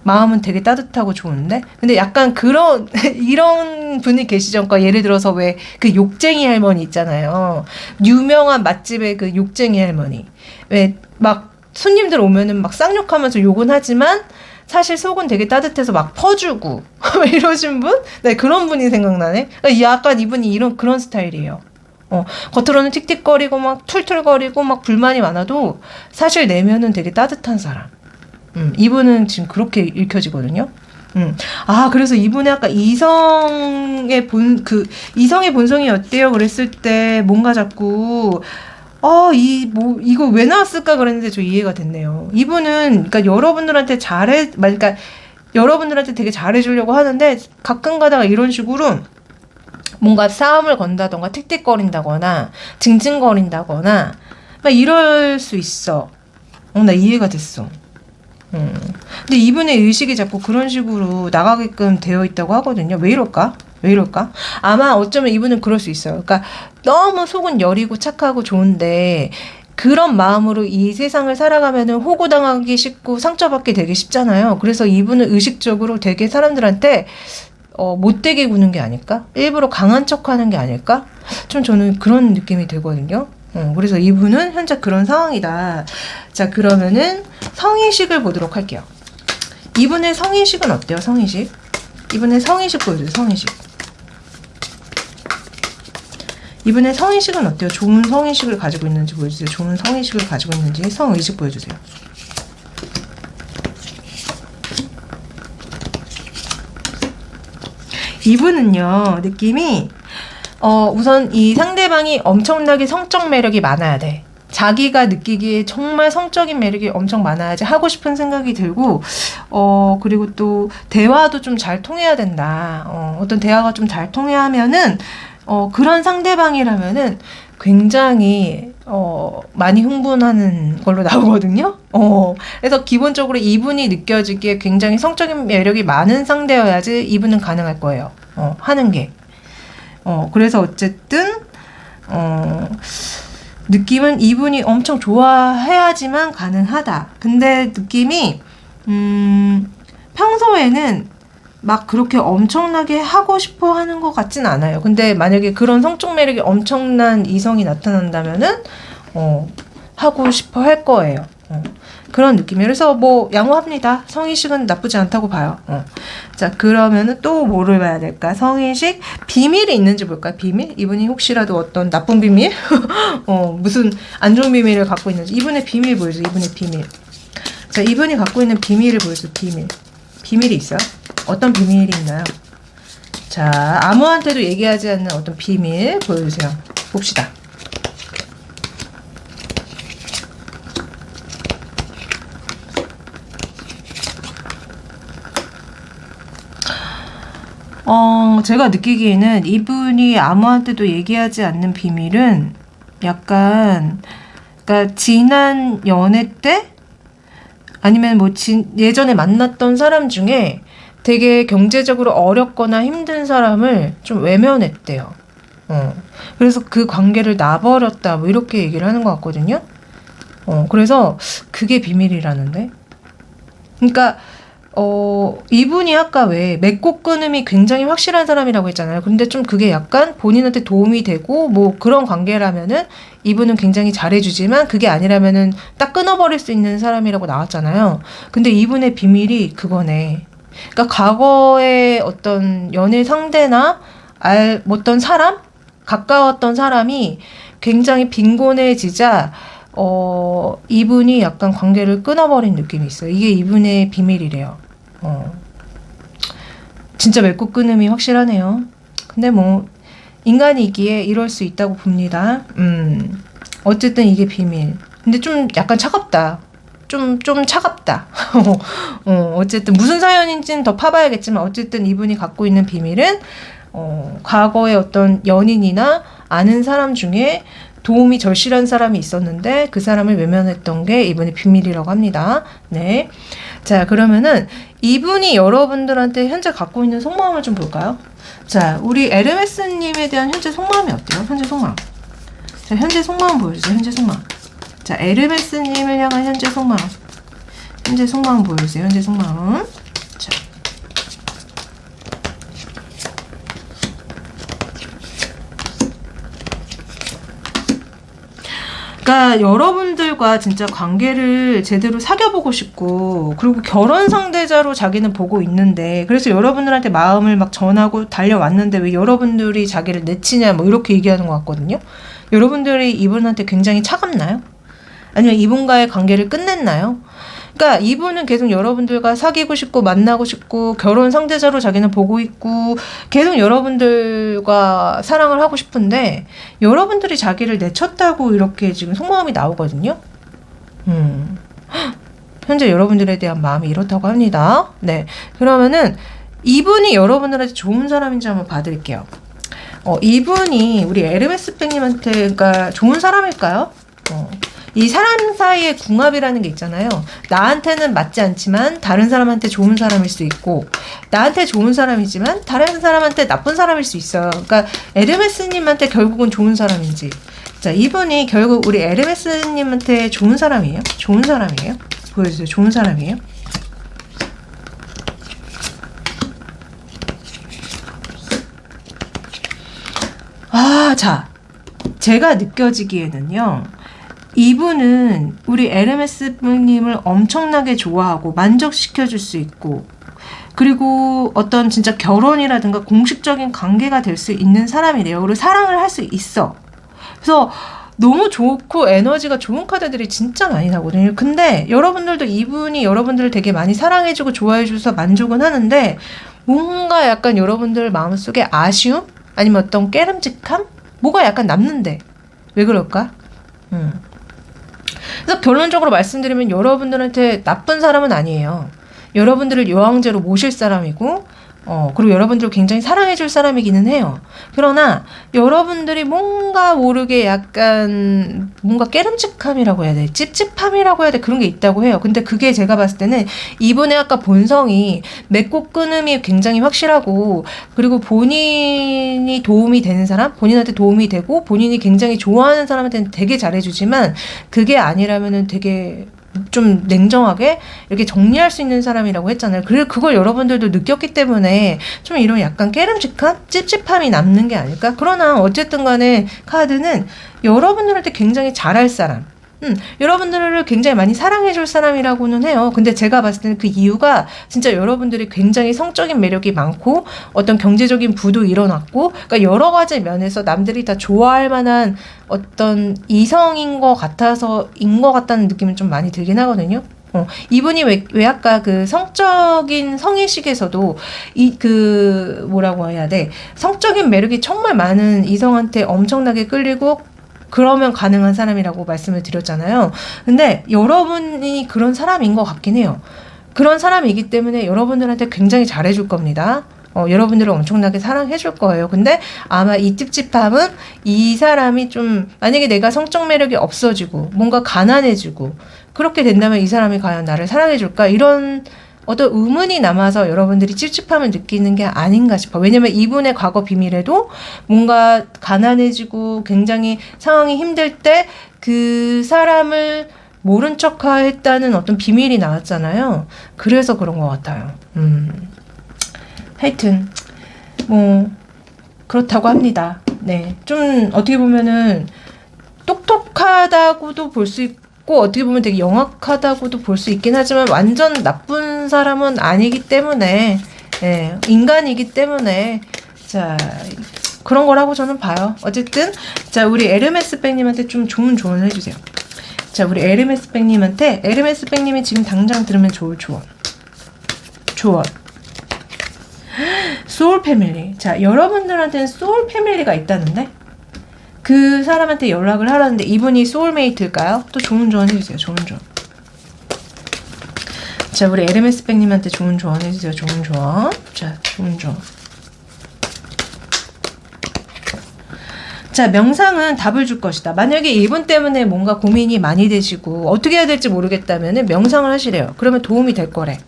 Speaker 1: 마음은 되게 따뜻하고 좋은데 근데 약간 그런 이런 분이 계시죠. 그러니까 예를 들어서 왜 그 욕쟁이 할머니 있잖아요. 유명한 맛집의 그 욕쟁이 할머니. 왜 막 손님들 오면은 막 쌍욕하면서 욕은 하지만 사실 속은 되게 따뜻해서 막 퍼주고 이러신 분? 네, 그런 분이 생각나네. 약간 이분이 그런 스타일이에요. 겉으로는 틱틱거리고 막 툴툴거리고 막 불만이 많아도 사실 내면은 되게 따뜻한 사람. 이분은 지금 그렇게 읽혀지거든요. 그래서 이분의 아까 이성의 본성이 어때요? 그랬을 때 뭔가 자꾸 이거 왜 나왔을까 그랬는데 저 이해가 됐네요. 이분은 그러니까 그러니까 여러분들한테 되게 잘해주려고 하는데 가끔 가다가 이런 식으로 뭔가 싸움을 건다던가 틱틱거린다거나 징징거린다거나 막 이럴 수 있어. 나 이해가 됐어. 근데 이분의 의식이 자꾸 그런 식으로 나가게끔 되어 있다고 하거든요. 왜 이럴까? 아마 어쩌면 이분은 그럴 수 있어요. 그러니까 너무 속은 여리고 착하고 좋은데 그런 마음으로 이 세상을 살아가면은 호구당하기 쉽고 상처받기 되게 쉽잖아요. 그래서 이분은 의식적으로 되게 사람들한테 못되게 구는 게 아닐까? 일부러 강한 척하는 게 아닐까? 좀 저는 그런 느낌이 들거든요. 그래서 이분은 현재 그런 상황이다. 자, 그러면은 성의식을 보도록 할게요. 이분의 성의식은 어때요? 이분의 성의식 보여줘요. 이분의 성의식은 어때요? 좋은 성의식을 가지고 있는지 보여주세요. 좋은 성의식을 가지고 있는지 성의식 보여주세요. 이분은요, 느낌이 우선 이 상대방이 엄청나게 성적 매력이 많아야 돼. 자기가 느끼기에 정말 성적인 매력이 엄청 많아야지 하고 싶은 생각이 들고, 그리고 또 대화도 좀 잘 통해야 된다. 어떤 대화가 좀 잘 통해야 하면은, 그런 상대방이라면은 굉장히, 많이 흥분하는 걸로 나오거든요. 그래서 기본적으로 이분이 느껴지기에 굉장히 성적인 매력이 많은 상대여야지 이분은 가능할 거예요. 하는 게. 그래서 어쨌든, 느낌은 이분이 엄청 좋아해야지만 가능하다. 근데 느낌이, 평소에는 막 그렇게 엄청나게 하고 싶어 하는 것 같진 않아요. 근데 만약에 그런 성적 매력이 엄청난 이성이 나타난다면은, 하고 싶어 할 거예요. 그런 느낌이에요. 그래서 뭐 양호합니다. 성의식은 나쁘지 않다고 봐요. 자, 그러면은 또 뭐를 봐야 될까? 성의식 비밀이 있는지 볼까요? 비밀? 이분이 혹시라도 어떤 나쁜 비밀? 무슨 안 좋은 비밀을 갖고 있는지. 이분의 비밀 보여주세요. 이분의 비밀. 자, 이분이 갖고 있는 비밀을 보여주세요. 비밀이 있어요? 어떤 비밀이 있나요? 자, 아무한테도 얘기하지 않는 어떤 비밀 보여주세요. 봅시다. 제가 느끼기에는 이분이 아무한테도 얘기하지 않는 비밀은 약간, 그러니까 지난 연애 때 아니면 뭐 예전에 만났던 사람 중에 되게 경제적으로 어렵거나 힘든 사람을 좀 외면했대요. 그래서 그 관계를 놔버렸다 뭐 이렇게 얘기를 하는 것 같거든요. 그래서 그게 비밀이라는데. 그러니까 이분이 아까 왜 맺고 끊음이 굉장히 확실한 사람이라고 했잖아요. 근데 좀 그게 약간 본인한테 도움이 되고 뭐 그런 관계라면은 이분은 굉장히 잘해주지만 그게 아니라면은 딱 끊어버릴 수 있는 사람이라고 나왔잖아요. 근데 이분의 비밀이 그거네. 그러니까 과거의 어떤 연애 상대나 어떤 사람? 가까웠던 사람이 굉장히 빈곤해지자 이분이 약간 관계를 끊어버린 느낌이 있어요. 이게 이분의 비밀이래요. 진짜 맺고 끊음이 확실하네요. 근데 뭐 인간이기에 이럴 수 있다고 봅니다. 어쨌든 이게 비밀. 근데 좀 약간 차갑다. 좀 차갑다. 어쨌든 무슨 사연인지는 더 파봐야겠지만 어쨌든 이분이 갖고 있는 비밀은 과거의 어떤 연인이나 아는 사람 중에 도움이 절실한 사람이 있었는데 그 사람을 외면했던 게 이분의 비밀이라고 합니다. 네. 자, 그러면은 이분이 여러분들한테 현재 갖고 있는 속마음을 좀 볼까요? 자, 우리 에르메스님에 대한 현재 속마음이 어때요? 현재 속마음. 자, 현재 속마음 보여주세요. 현재 속마음. 자, 에르메스님을 향한 현재 속마음. 현재 속마음 보여주세요. 현재 속마음. 자. 그러니까 여러분들과 진짜 관계를 제대로 사귀어보고 싶고 그리고 결혼 상대자로 자기는 보고 있는데 그래서 여러분들한테 마음을 막 전하고 달려왔는데 왜 여러분들이 자기를 내치냐 뭐 이렇게 얘기하는 것 같거든요. 여러분들이 이분한테 굉장히 차갑나요? 아니면 이분과의 관계를 끝냈나요? 그러니까 이분은 계속 여러분들과 사귀고 싶고 만나고 싶고 결혼 상대자로 자기는 보고 있고 계속 여러분들과 사랑을 하고 싶은데 여러분들이 자기를 내쳤다고 이렇게 지금 속마음이 나오거든요. 현재 여러분들에 대한 마음이 이렇다고 합니다. 네, 그러면은 이분이 여러분들한테 좋은 사람인지 한번 봐드릴게요. 이분이 우리 에르메스 백님한테 그러니까 좋은 사람일까요? 이 사람 사이의 궁합이라는 게 있잖아요. 나한테는 맞지 않지만 다른 사람한테 좋은 사람일 수 있고 나한테 좋은 사람이지만 다른 사람한테 나쁜 사람일 수 있어요. 그러니까 에르메스님한테 결국은 좋은 사람인지 자 이분이 결국 우리 에르메스님한테 좋은 사람이에요? 좋은 사람이에요? 보여주세요. 좋은 사람이에요? 자 제가 느껴지기에는요. 이분은 우리 에르메스님을 엄청나게 좋아하고 만족시켜줄 수 있고 그리고 어떤 진짜 결혼이라든가 공식적인 관계가 될 수 있는 사람이래요. 그리고 사랑을 할 수 있어. 그래서 너무 좋고 에너지가 좋은 카드들이 진짜 많이 나거든요. 근데 여러분들도 이분이 여러분들을 되게 많이 사랑해주고 좋아해줘서 만족은 하는데 뭔가 약간 여러분들 마음속에 아쉬움? 아니면 어떤 깨름직함? 뭐가 약간 남는데 왜 그럴까? 그래서 결론적으로 말씀드리면 여러분들한테 나쁜 사람은 아니에요. 여러분들을 여왕제로 모실 사람이고 그리고 여러분들을 굉장히 사랑해줄 사람이기는 해요. 그러나 여러분들이 뭔가 모르게 약간 뭔가 깨름직함이라고 해야 돼. 찝찝함이라고 해야 돼. 그런 게 있다고 해요. 근데 그게 제가 봤을 때는 이분의 아까 본성이 맺고 끊음이 굉장히 확실하고 그리고 본인이 도움이 되는 사람, 본인한테 도움이 되고 본인이 굉장히 좋아하는 사람한테는 되게 잘해주지만 그게 아니라면은 되게 좀 냉정하게 이렇게 정리할 수 있는 사람이라고 했잖아요. 그걸 여러분들도 느꼈기 때문에 좀 이런 약간 깨름직한 찝찝함이 남는 게 아닐까? 그러나 어쨌든 간에 카드는 여러분들한테 굉장히 잘할 사람 여러분들을 굉장히 많이 사랑해줄 사람이라고는 해요. 근데 제가 봤을 때는 그 이유가 진짜 여러분들이 굉장히 성적인 매력이 많고 어떤 경제적인 부도 일어났고 그러니까 여러 가지 면에서 남들이 다 좋아할 만한 어떤 이성인 것 같아서인 것 같다는 느낌은 좀 많이 들긴 하거든요. 이분이 왜 아까 그 성적인 성의식에서도 뭐라고 해야 돼? 성적인 매력이 정말 많은 이성한테 엄청나게 끌리고 그러면 가능한 사람이라고 말씀을 드렸잖아요. 근데 여러분이 그런 사람인 것 같긴 해요. 그런 사람이기 때문에 여러분들한테 굉장히 잘해줄 겁니다. 여러분들을 엄청나게 사랑해줄 거예요. 근데 아마 이 찝찝함은 이 사람이 좀 만약에 내가 성적 매력이 없어지고 뭔가 가난해지고 그렇게 된다면 이 사람이 과연 나를 사랑해줄까? 이런 어떤 의문이 남아서 여러분들이 찝찝함을 느끼는 게 아닌가 싶어. 왜냐면 이분의 과거 비밀에도 뭔가 가난해지고 굉장히 상황이 힘들 때 그 사람을 모른 척 했다는 어떤 비밀이 나왔잖아요. 그래서 그런 것 같아요. 하여튼 뭐 그렇다고 합니다. 네, 좀 어떻게 보면은 똑똑하다고도 볼 수 있고 어떻게 보면 되게 영악하다고도 볼 수 있긴 하지만 완전 나쁜 사람은 아니기 때문에 네, 인간이기 때문에 자 그런 거라고 저는 봐요. 어쨌든 자 우리 에르메스 백님한테 좀 좋은 조언을 해주세요. 자 우리 에르메스 백님이 지금 당장 들으면 좋을 조언 소울 패밀리. 자 여러분들한테는 소울 패밀리가 있다는데 그 사람한테 연락을 하라는데 이분이 소울메이트일까요? 또 좋은 조언 해주세요. 좋은 조언. 자 우리 에르메스 백님한테 좋은 조언 해주세요. 좋은 조언. 자 좋은 조언. 자, 명상은 답을 줄 것이다. 만약에 이분 때문에 뭔가 고민이 많이 되시고 어떻게 해야 될지 모르겠다면 명상을 하시래요. 그러면 도움이 될 거래.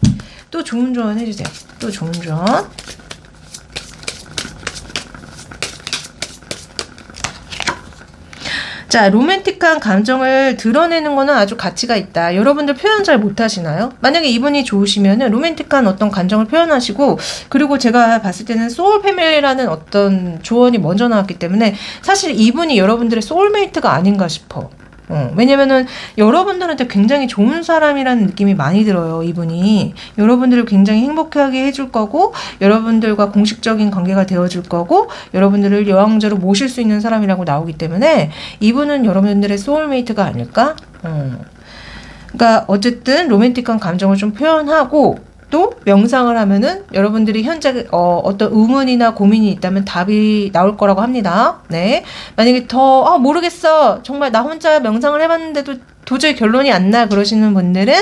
Speaker 1: 또 좋은 조언 해주세요. 또 좋은 조언. 자, 로맨틱한 감정을 드러내는 거는 아주 가치가 있다. 여러분들 표현 잘 못하시나요? 만약에 이분이 좋으시면은 로맨틱한 어떤 감정을 표현하시고, 그리고 제가 봤을 때는 소울 패밀리라는 어떤 조언이 먼저 나왔기 때문에 사실 이분이 여러분들의 소울메이트가 아닌가 싶어. 왜냐면은 여러분들한테 굉장히 좋은 사람이라는 느낌이 많이 들어요. 이분이 여러분들을 굉장히 행복하게 해줄 거고, 여러분들과 공식적인 관계가 되어줄 거고, 여러분들을 여왕제로 모실 수 있는 사람이라고 나오기 때문에 이분은 여러분들의 소울메이트가 아닐까? 그러니까 어쨌든 로맨틱한 감정을 좀 표현하고, 또 명상을 하면은 여러분들이 현재 어떤 의문이나 고민이 있다면 답이 나올 거라고 합니다. 네. 만약에 더 모르겠어. 정말 나 혼자 명상을 해봤는데도 도저히 결론이 안 나 그러시는 분들은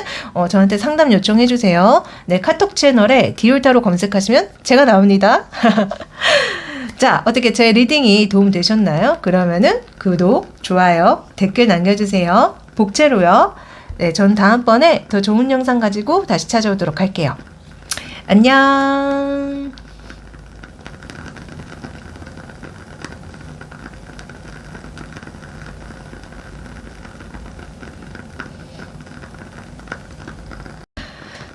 Speaker 1: 저한테 상담 요청해 주세요. 네, 카톡 채널에 디올타로 검색하시면 제가 나옵니다. 자, 어떻게 제 리딩이 도움되셨나요? 그러면은 구독, 좋아요, 댓글 남겨주세요. 복채로요. 네, 전 다음번에 더 좋은 영상 가지고 다시 찾아오도록 할게요. 안녕.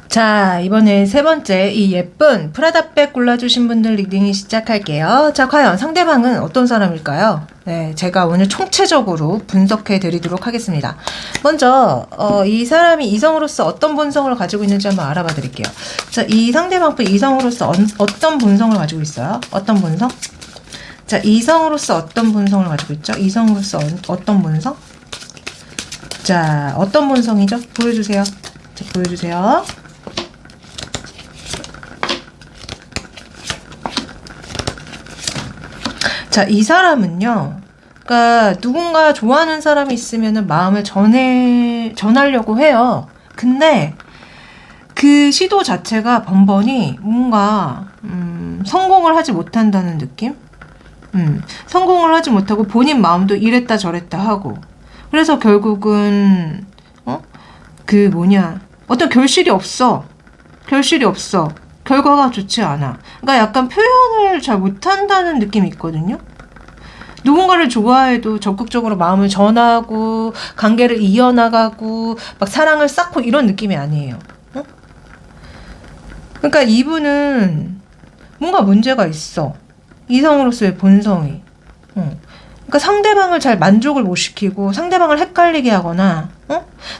Speaker 1: 자, 이번에 세 번째 이 예쁜 프라다백 골라주신 분들 리딩이 시작할게요. 자, 과연 상대방은 어떤 사람일까요? 네, 제가 오늘 총체적으로 분석해 드리도록 하겠습니다. 먼저 이 사람이 이성으로서 어떤 본성을 가지고 있는지 한번 알아봐 드릴게요. 자, 이 상대방도 이성으로서 어떤 본성을 가지고 있어요? 어떤 본성? 자, 이성으로서 어떤 본성을 가지고 있죠? 이성으로서 어떤 본성? 자, 어떤 본성이죠? 보여주세요. 자, 보여주세요. 자, 이 사람은요, 그러니까 누군가 좋아하는 사람이 있으면은 마음을 전하려고 해요. 근데 그 시도 자체가 번번이 뭔가 성공을 하지 못한다는 느낌? 성공을 하지 못하고 본인 마음도 이랬다 저랬다 하고, 그래서 결국은 어떤 결실이 없어. 결과가 좋지 않아. 그러니까 약간 표현을 잘 못한다는 느낌이 있거든요. 누군가를 좋아해도 적극적으로 마음을 전하고 관계를 이어나가고 막 사랑을 쌓고 이런 느낌이 아니에요. 그러니까 이분은 뭔가 문제가 있어. 이성으로서의 본성이. 그러니까 상대방을 잘 만족을 못 시키고 상대방을 헷갈리게 하거나,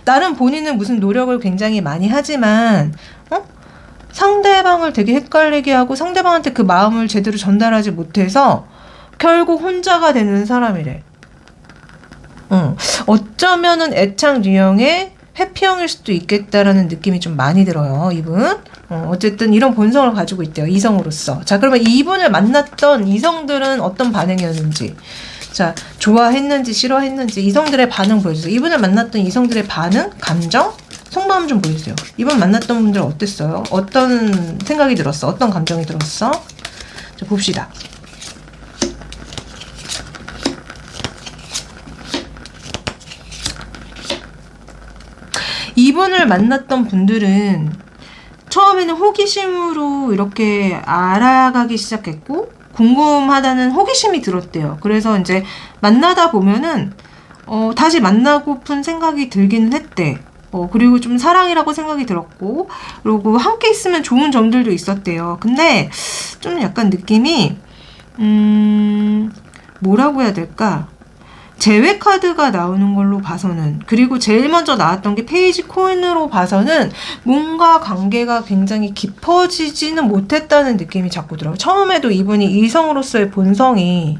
Speaker 1: 나름 본인은 무슨 노력을 굉장히 많이 하지만, 상대방을 되게 헷갈리게 하고 상대방한테 그 마음을 제대로 전달하지 못해서 결국 혼자가 되는 사람이래. 어쩌면은 애착 유형의 회피형일 수도 있겠다라는 느낌이 좀 많이 들어요, 이분. 어쨌든 이런 본성을 가지고 있대요, 이성으로서. 자, 그러면 이분을 만났던 이성들은 어떤 반응이었는지. 자, 좋아했는지 싫어했는지 이성들의 반응 보여주세요. 이분을 만났던 이성들의 반응, 감정, 속마음 좀 보여주세요. 이분 만났던 분들 어땠어요? 어떤 생각이 들었어? 어떤 감정이 들었어? 자, 봅시다. 이분을 만났던 분들은 처음에는 호기심으로 이렇게 알아가기 시작했고, 궁금하다는 호기심이 들었대요. 그래서 이제 만나다 보면은 다시 만나고픈 생각이 들기는 했대. 그리고 좀 사랑이라고 생각이 들었고, 그리고 함께 있으면 좋은 점들도 있었대요. 근데 좀 약간 느낌이 뭐라고 해야 될까? 제외 카드가 나오는 걸로 봐서는, 그리고 제일 먼저 나왔던 게 페이지 코인으로 봐서는 뭔가 관계가 굉장히 깊어지지는 못했다는 느낌이 자꾸 들어요. 처음에도 이분이 이성으로서의 본성이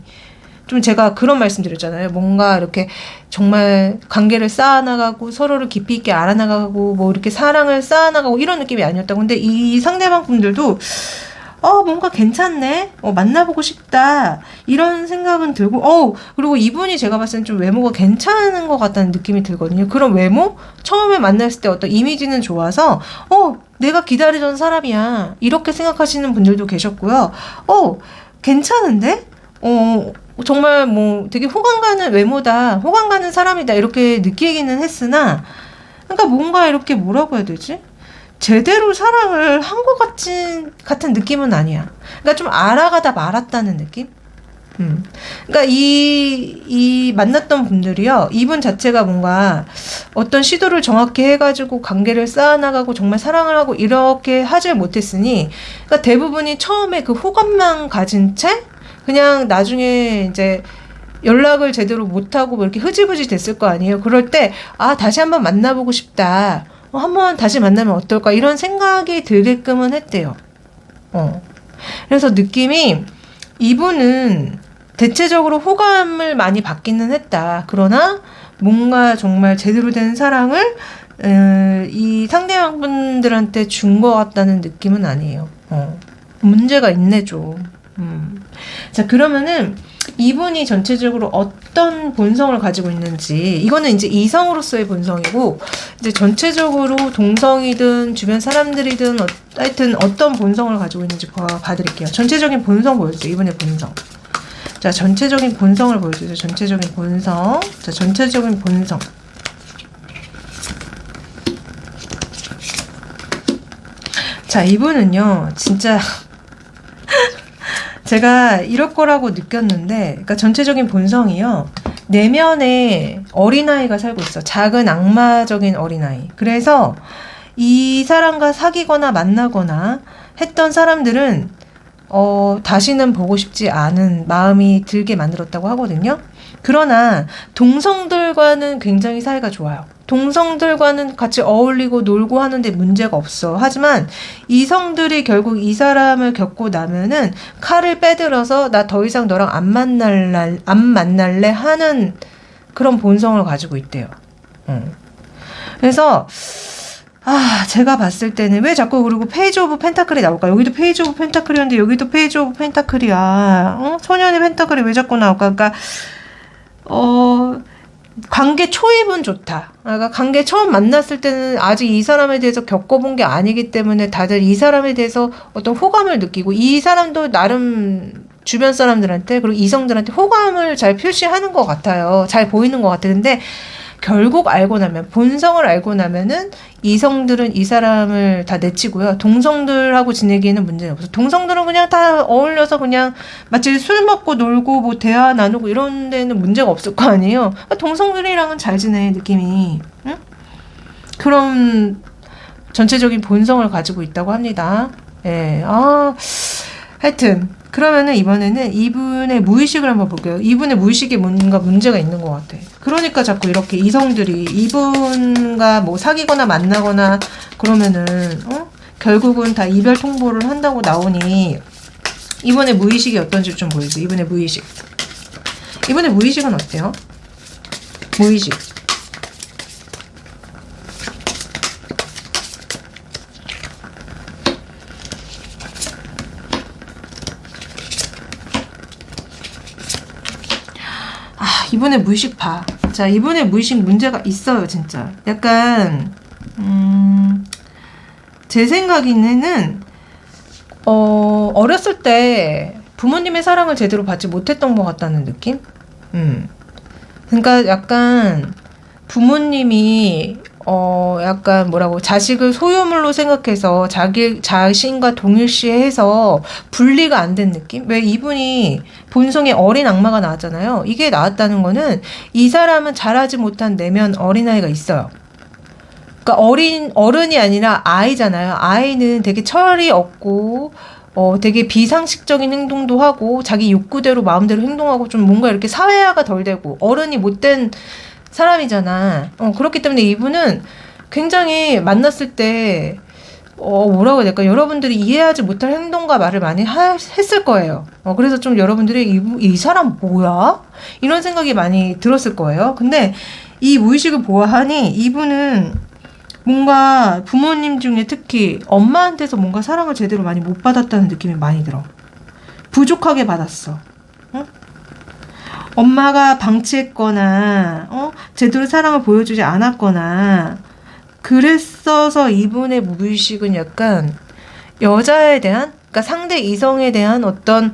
Speaker 1: 좀, 제가 그런 말씀 드렸잖아요. 뭔가 이렇게 정말 관계를 쌓아나가고 서로를 깊이 있게 알아나가고 뭐 이렇게 사랑을 쌓아나가고 이런 느낌이 아니었다고. 근데 이 상대방 분들도 뭔가 괜찮네? 만나보고 싶다. 이런 생각은 들고, 그리고 이분이 제가 봤을 땐 좀 외모가 괜찮은 것 같다는 느낌이 들거든요. 그런 외모? 처음에 만났을 때 어떤 이미지는 좋아서, 내가 기다리던 사람이야. 이렇게 생각하시는 분들도 계셨고요. 괜찮은데? 정말 뭐 되게 호감 가는 외모다, 호감 가는 사람이다 이렇게 느끼기는 했으나, 그러니까 뭔가 이렇게 뭐라고 해야 되지? 제대로 사랑을 한 것 같은 느낌은 아니야. 그러니까 좀 알아가다 말았다는 느낌? 그러니까 이 만났던 분들이요, 이분 자체가 뭔가 어떤 시도를 정확히 해가지고 관계를 쌓아나가고 정말 사랑을 하고 이렇게 하질 못했으니, 그러니까 대부분이 처음에 그 호감만 가진 채 그냥 나중에 이제 연락을 제대로 못하고 뭐 이렇게 흐지부지 됐을 거 아니에요. 그럴 때, 아, 다시 한번 만나보고 싶다. 한번 다시 만나면 어떨까? 이런 생각이 들게끔은 했대요. 그래서 느낌이, 이분은 대체적으로 호감을 많이 받기는 했다. 그러나 뭔가 정말 제대로 된 사랑을 이 상대방분들한테 준 것 같다는 느낌은 아니에요. 문제가 있네 좀. 자, 그러면은 이분이 전체적으로 어떤 본성을 가지고 있는지, 이거는 이제 이성으로서의 본성이고, 이제 전체적으로 동성이든 주변 사람들이든 하여튼 어떤 본성을 가지고 있는지 봐드릴게요. 전체적인 본성 보여주세요. 이분의 본성. 자, 전체적인 본성을 보여주세요. 전체적인 본성. 자, 전체적인 본성. 자, 이분은요, 진짜 제가 이럴 거라고 느꼈는데, 그러니까 전체적인 본성이요, 내면에 어린아이가 살고 있어. 작은 악마적인 어린아이. 그래서 이 사람과 사귀거나 만나거나 했던 사람들은 다시는 보고 싶지 않은 마음이 들게 만들었다고 하거든요. 그러나 동성들과는 굉장히 사이가 좋아요. 동성들과는 같이 어울리고 놀고 하는데 문제가 없어. 하지만 이성들이 결국 이 사람을 겪고 나면은 칼을 빼들어서 나 더 이상 너랑 안 만날래 하는 그런 본성을 가지고 있대요. 그래서 제가 봤을 때는 왜 자꾸 그리고 페이지 오브 펜타클이 나올까? 여기도 페이지 오브 펜타클이었는데 여기도 페이지 오브 펜타클이야. 소년의 펜타클이 왜 자꾸 나올까? 그러니까 관계 초입은 좋다. 그러니까 관계 처음 만났을 때는 아직 이 사람에 대해서 겪어본 게 아니기 때문에 다들 이 사람에 대해서 어떤 호감을 느끼고, 이 사람도 나름 주변 사람들한테 그리고 이성들한테 호감을 잘 표시하는 것 같아요. 잘 보이는 것 같아요. 근데 결국 알고 나면, 본성을 알고 나면은 이성들은 이 사람을 다 내치고요. 동성들하고 지내기에는 문제는 없어. 동성들은 그냥 다 어울려서 그냥 마치 술 먹고 놀고 뭐 대화 나누고 이런 데는 문제가 없을 거 아니에요. 동성들이랑은 잘 지내, 느낌이. 응? 그런 전체적인 본성을 가지고 있다고 합니다. 예. 하여튼 그러면은 이번에는 이분의 무의식을 한번 볼게요. 이분의 무의식에 뭔가 문제가 있는 것 같아. 그러니까 자꾸 이렇게 이성들이 이분과 뭐 사귀거나 만나거나 그러면은 결국은 다 이별 통보를 한다고 나오니, 이분의 무의식이 어떤지 좀 보여주세요. 이분의 무의식. 이분의 무의식은 어때요? 무의식. 이분의 무의식 봐. 자, 이분의 무의식 문제가 있어요, 진짜. 약간, 제 생각에는, 어렸을 때 부모님의 사랑을 제대로 받지 못했던 것 같다는 느낌? 그러니까 약간 부모님이, 약간 뭐라고, 자식을 소유물로 생각해서 자신과 동일시해서 분리가 안 된 느낌? 왜 이분이 본성의 어린 악마가 나왔잖아요. 이게 나왔다는 거는 이 사람은 자라지 못한 내면 어린아이가 있어요. 그러니까 어른이 아니라 아이잖아요. 아이는 되게 철이 없고, 되게 비상식적인 행동도 하고, 자기 욕구대로 마음대로 행동하고, 좀 뭔가 이렇게 사회화가 덜 되고, 어른이 못된 사람이잖아. 그렇기 때문에 이분은 굉장히 만났을 때, 뭐라고 해야 될까? 여러분들이 이해하지 못할 행동과 말을 많이 했을 거예요. 그래서 좀 여러분들이 이 사람 뭐야? 이런 생각이 많이 들었을 거예요. 근데 이 무의식을 보아하니 이분은 뭔가 부모님 중에 특히 엄마한테서 뭔가 사랑을 제대로 많이 못 받았다는 느낌이 많이 들어. 부족하게 받았어. 응? 엄마가 방치했거나, 제대로 사랑을 보여주지 않았거나, 그랬어서 이분의 무의식은 약간 여자에 대한, 그러니까 상대 이성에 대한 어떤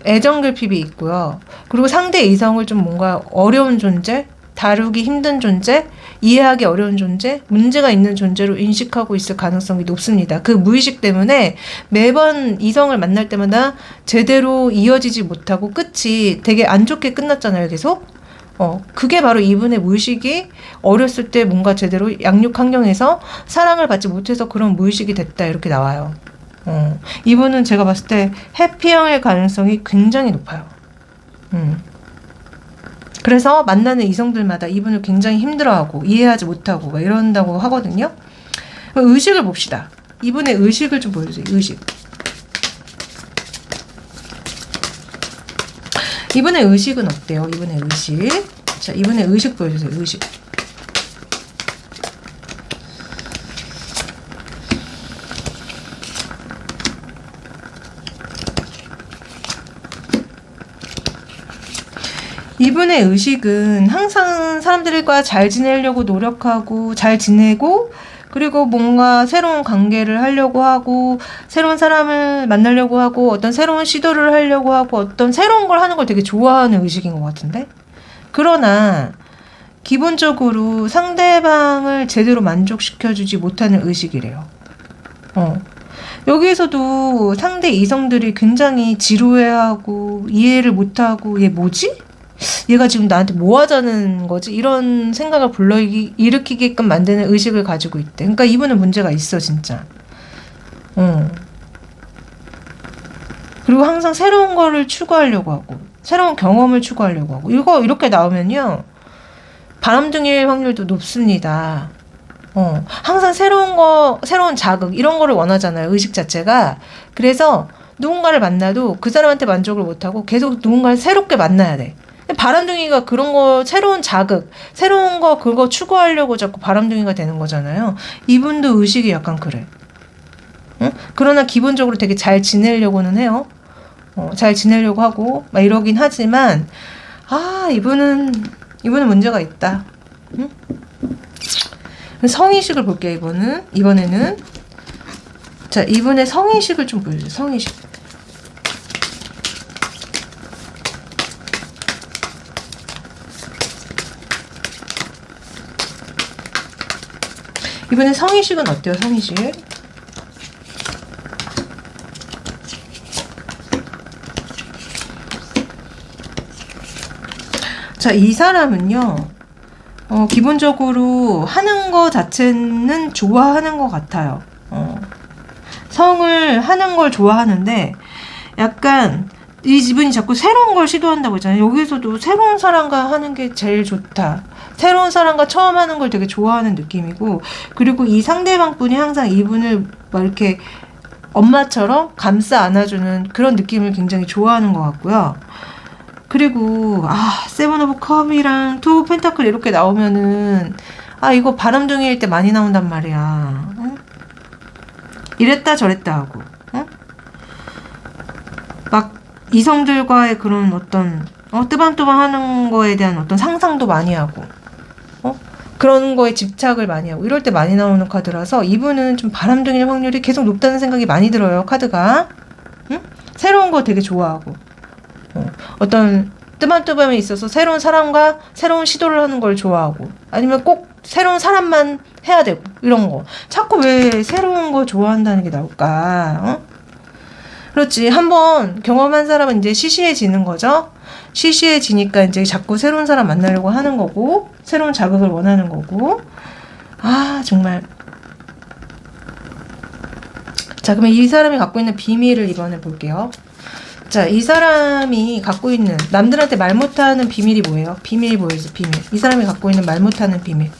Speaker 1: 애정결핍이 있고요. 그리고 상대 이성을 좀 뭔가 어려운 존재, 다루기 힘든 존재, 이해하기 어려운 존재, 문제가 있는 존재로 인식하고 있을 가능성이 높습니다. 그 무의식 때문에 매번 이성을 만날 때마다 제대로 이어지지 못하고 끝이 되게 안 좋게 끝났잖아요, 계속. 그게 바로 이분의 무의식이 어렸을 때 뭔가 제대로 양육 환경에서 사랑을 받지 못해서 그런 무의식이 됐다, 이렇게 나와요. 이분은 제가 봤을 때 해피형일 가능성이 굉장히 높아요. 그래서 만나는 이성들마다 이분을 굉장히 힘들어하고 이해하지 못하고 막 이런다고 하거든요. 의식을 봅시다. 이분의 의식을 좀 보여주세요. 의식. 이분의 의식은 어때요? 이분의 의식. 자, 이분의 의식 보여주세요. 의식. 이분의 의식은 항상 사람들과 잘 지내려고 노력하고 잘 지내고 그리고 뭔가 새로운 관계를 하려고 하고 새로운 사람을 만나려고 하고 어떤 새로운 시도를 하려고 하고 어떤 새로운 걸 하는 걸 되게 좋아하는 의식인 것 같은데, 그러나 기본적으로 상대방을 제대로 만족시켜주지 못하는 의식이래요. 여기에서도 상대 이성들이 굉장히 지루해하고 이해를 못하고 얘 뭐지? 얘가 지금 나한테 뭐 하자는 거지? 이런 생각을 일으키게끔 만드는 의식을 가지고 있대. 그러니까 이분은 문제가 있어, 진짜. 그리고 항상 새로운 거를 추구하려고 하고, 새로운 경험을 추구하려고 하고, 이거 이렇게 나오면요, 바람둥이일 확률도 높습니다. 항상 새로운 자극, 이런 거를 원하잖아요, 의식 자체가. 그래서 누군가를 만나도 그 사람한테 만족을 못하고 계속 누군가를 새롭게 만나야 돼. 바람둥이가 그런 거, 새로운 자극, 새로운 거, 그거 추구하려고 자꾸 바람둥이가 되는 거잖아요. 이분도 의식이 약간 그래. 응? 그러나 기본적으로 되게 잘 지내려고는 해요. 잘 지내려고 하고, 막 이러긴 하지만, 이분은 문제가 있다. 응? 성의식을 볼게요, 이번에는. 자, 이분의 성의식을 좀 보여주세요, 성의식. 이번에 성의식은 어때요? 성의식. 자, 이 사람은요, 기본적으로 하는 거 자체는 좋아하는 것 같아요. 성을 하는 걸 좋아하는데, 약간, 이분이 자꾸 새로운 걸 시도한다고 했잖아요. 여기서도 새로운 사람과 하는 게 제일 좋다. 새로운 사람과 처음 하는 걸 되게 좋아하는 느낌이고, 그리고 이 상대방 분이 항상 이분을 막 이렇게 엄마처럼 감싸 안아주는 그런 느낌을 굉장히 좋아하는 것 같고요. 그리고 세븐 오브 컵이랑 투 오브 펜타클 이렇게 나오면은 이거 바람둥이일 때 많이 나온단 말이야. 응? 이랬다 저랬다 하고, 응? 막 이성들과의 그런 어떤 뜨밤뜨밤 하는 거에 대한 어떤 상상도 많이 하고, 그런 거에 집착을 많이 하고 이럴 때 많이 나오는 카드라서 이분은 좀 바람둥이일 확률이 계속 높다는 생각이 많이 들어요, 카드가. 응? 새로운 거 되게 좋아하고, 어떤 뜨밤뜨밤에 있어서 새로운 사람과 새로운 시도를 하는 걸 좋아하고, 아니면 꼭 새로운 사람만 해야 되고, 이런 거. 자꾸 왜 새로운 거 좋아한다는 게 나올까? 그렇지. 한번 경험한 사람은 이제 시시해지는 거죠. 시시해지니까 이제 자꾸 새로운 사람 만나려고 하는 거고, 새로운 자극을 원하는 거고. 정말. 자, 그러면 이 사람이 갖고 있는 비밀을 이번에 볼게요. 자, 이 사람이 갖고 있는, 남들한테 말 못하는 비밀이 뭐예요? 비밀이 뭐예요? 비밀. 이 사람이 갖고 있는 말 못하는 비밀.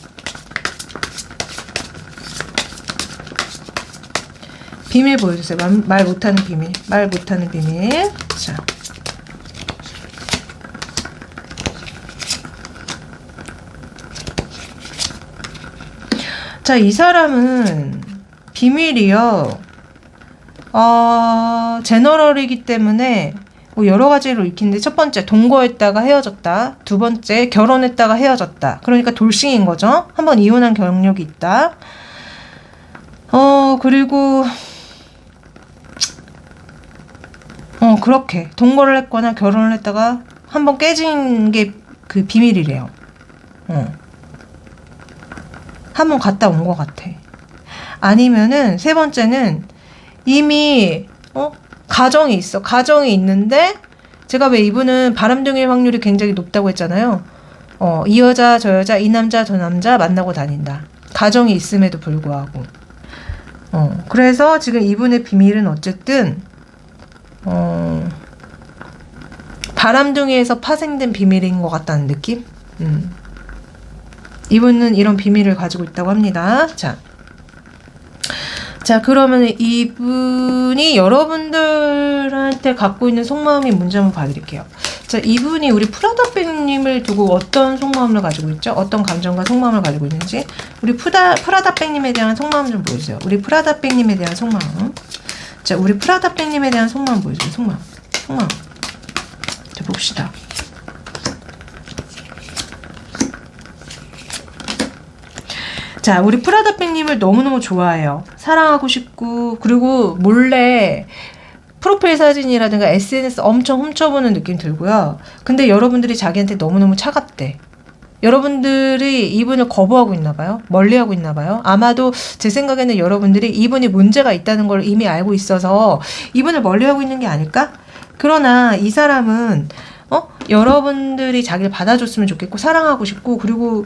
Speaker 1: 비밀 보여주세요. 말 못하는 비밀. 말 못하는 비밀. 자. 자, 이 사람은 비밀이요. 제너럴이기 때문에 뭐 여러 가지로 읽히는데, 첫 번째 동거했다가 헤어졌다, 두 번째 결혼했다가 헤어졌다. 그러니까 돌싱인 거죠. 한번 이혼한 경력이 있다. 그리고 그렇게 동거를 했거나 결혼을 했다가 한번 깨진 게 그 비밀이래요. 한번 갔다 온 것 같아. 아니면은 세 번째는 이미 가정이 있어. 가정이 있는데 제가 왜 이분은 바람둥이일 확률이 굉장히 높다고 했잖아요. 이 여자 저 여자 이 남자 저 남자 만나고 다닌다. 가정이 있음에도 불구하고. 그래서 지금 이분의 비밀은 어쨌든 바람둥이에서 파생된 비밀인 것 같다는 느낌? 이분은 이런 비밀을 가지고 있다고 합니다. 자, 그러면 이분이 여러분들한테 갖고 있는 속마음이 뭔지 한번 봐드릴게요. 자, 이분이 우리 프라다백님을 두고 어떤 속마음을 가지고 있죠? 어떤 감정과 속마음을 가지고 있는지 우리 프라다백님에 대한 속마음 좀 보여주세요. 우리 프라다백님에 대한 속마음. 자, 우리 프라다백님에 대한 속마음 보여주세요. 속마음. 자, 봅시다. 자, 우리 프라다백님을 너무너무 좋아해요. 사랑하고 싶고, 그리고 몰래 프로필 사진이라든가 SNS 엄청 훔쳐보는 느낌 들고요. 근데 여러분들이 자기한테 너무너무 차갑대. 여러분들이 이분을 거부하고 있나봐요. 멀리하고 있나봐요. 아마도 제 생각에는 여러분들이 이분이 문제가 있다는 걸 이미 알고 있어서 이분을 멀리하고 있는 게 아닐까? 그러나 이 사람은 여러분들이 자기를 받아줬으면 좋겠고 사랑하고 싶고, 그리고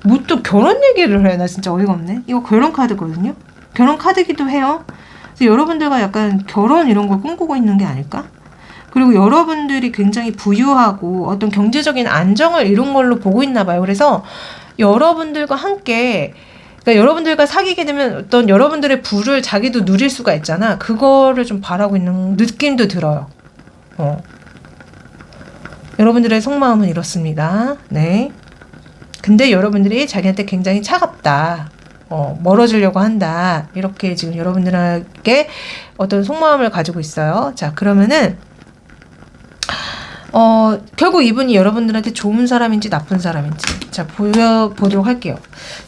Speaker 1: 뭐 또 결혼 얘기를 해. 나 진짜 어이가 없네. 이거 결혼 카드거든요. 결혼 카드기도 해요. 그래서 여러분들과 약간 결혼 이런 걸 꿈꾸고 있는 게 아닐까? 그리고 여러분들이 굉장히 부유하고 어떤 경제적인 안정을 이룬 걸로 보고 있나 봐요. 그래서 여러분들과 함께, 그러니까 여러분들과 사귀게 되면 어떤 여러분들의 부를 자기도 누릴 수가 있잖아. 그거를 좀 바라고 있는 느낌도 들어요. 여러분들의 속마음은 이렇습니다. 네. 근데 여러분들이 자기한테 굉장히 차갑다. 멀어지려고 한다. 이렇게 지금 여러분들에게 어떤 속마음을 가지고 있어요. 자, 그러면은 결국 이분이 여러분들한테 좋은 사람인지 나쁜 사람인지 자 보여보도록 할게요.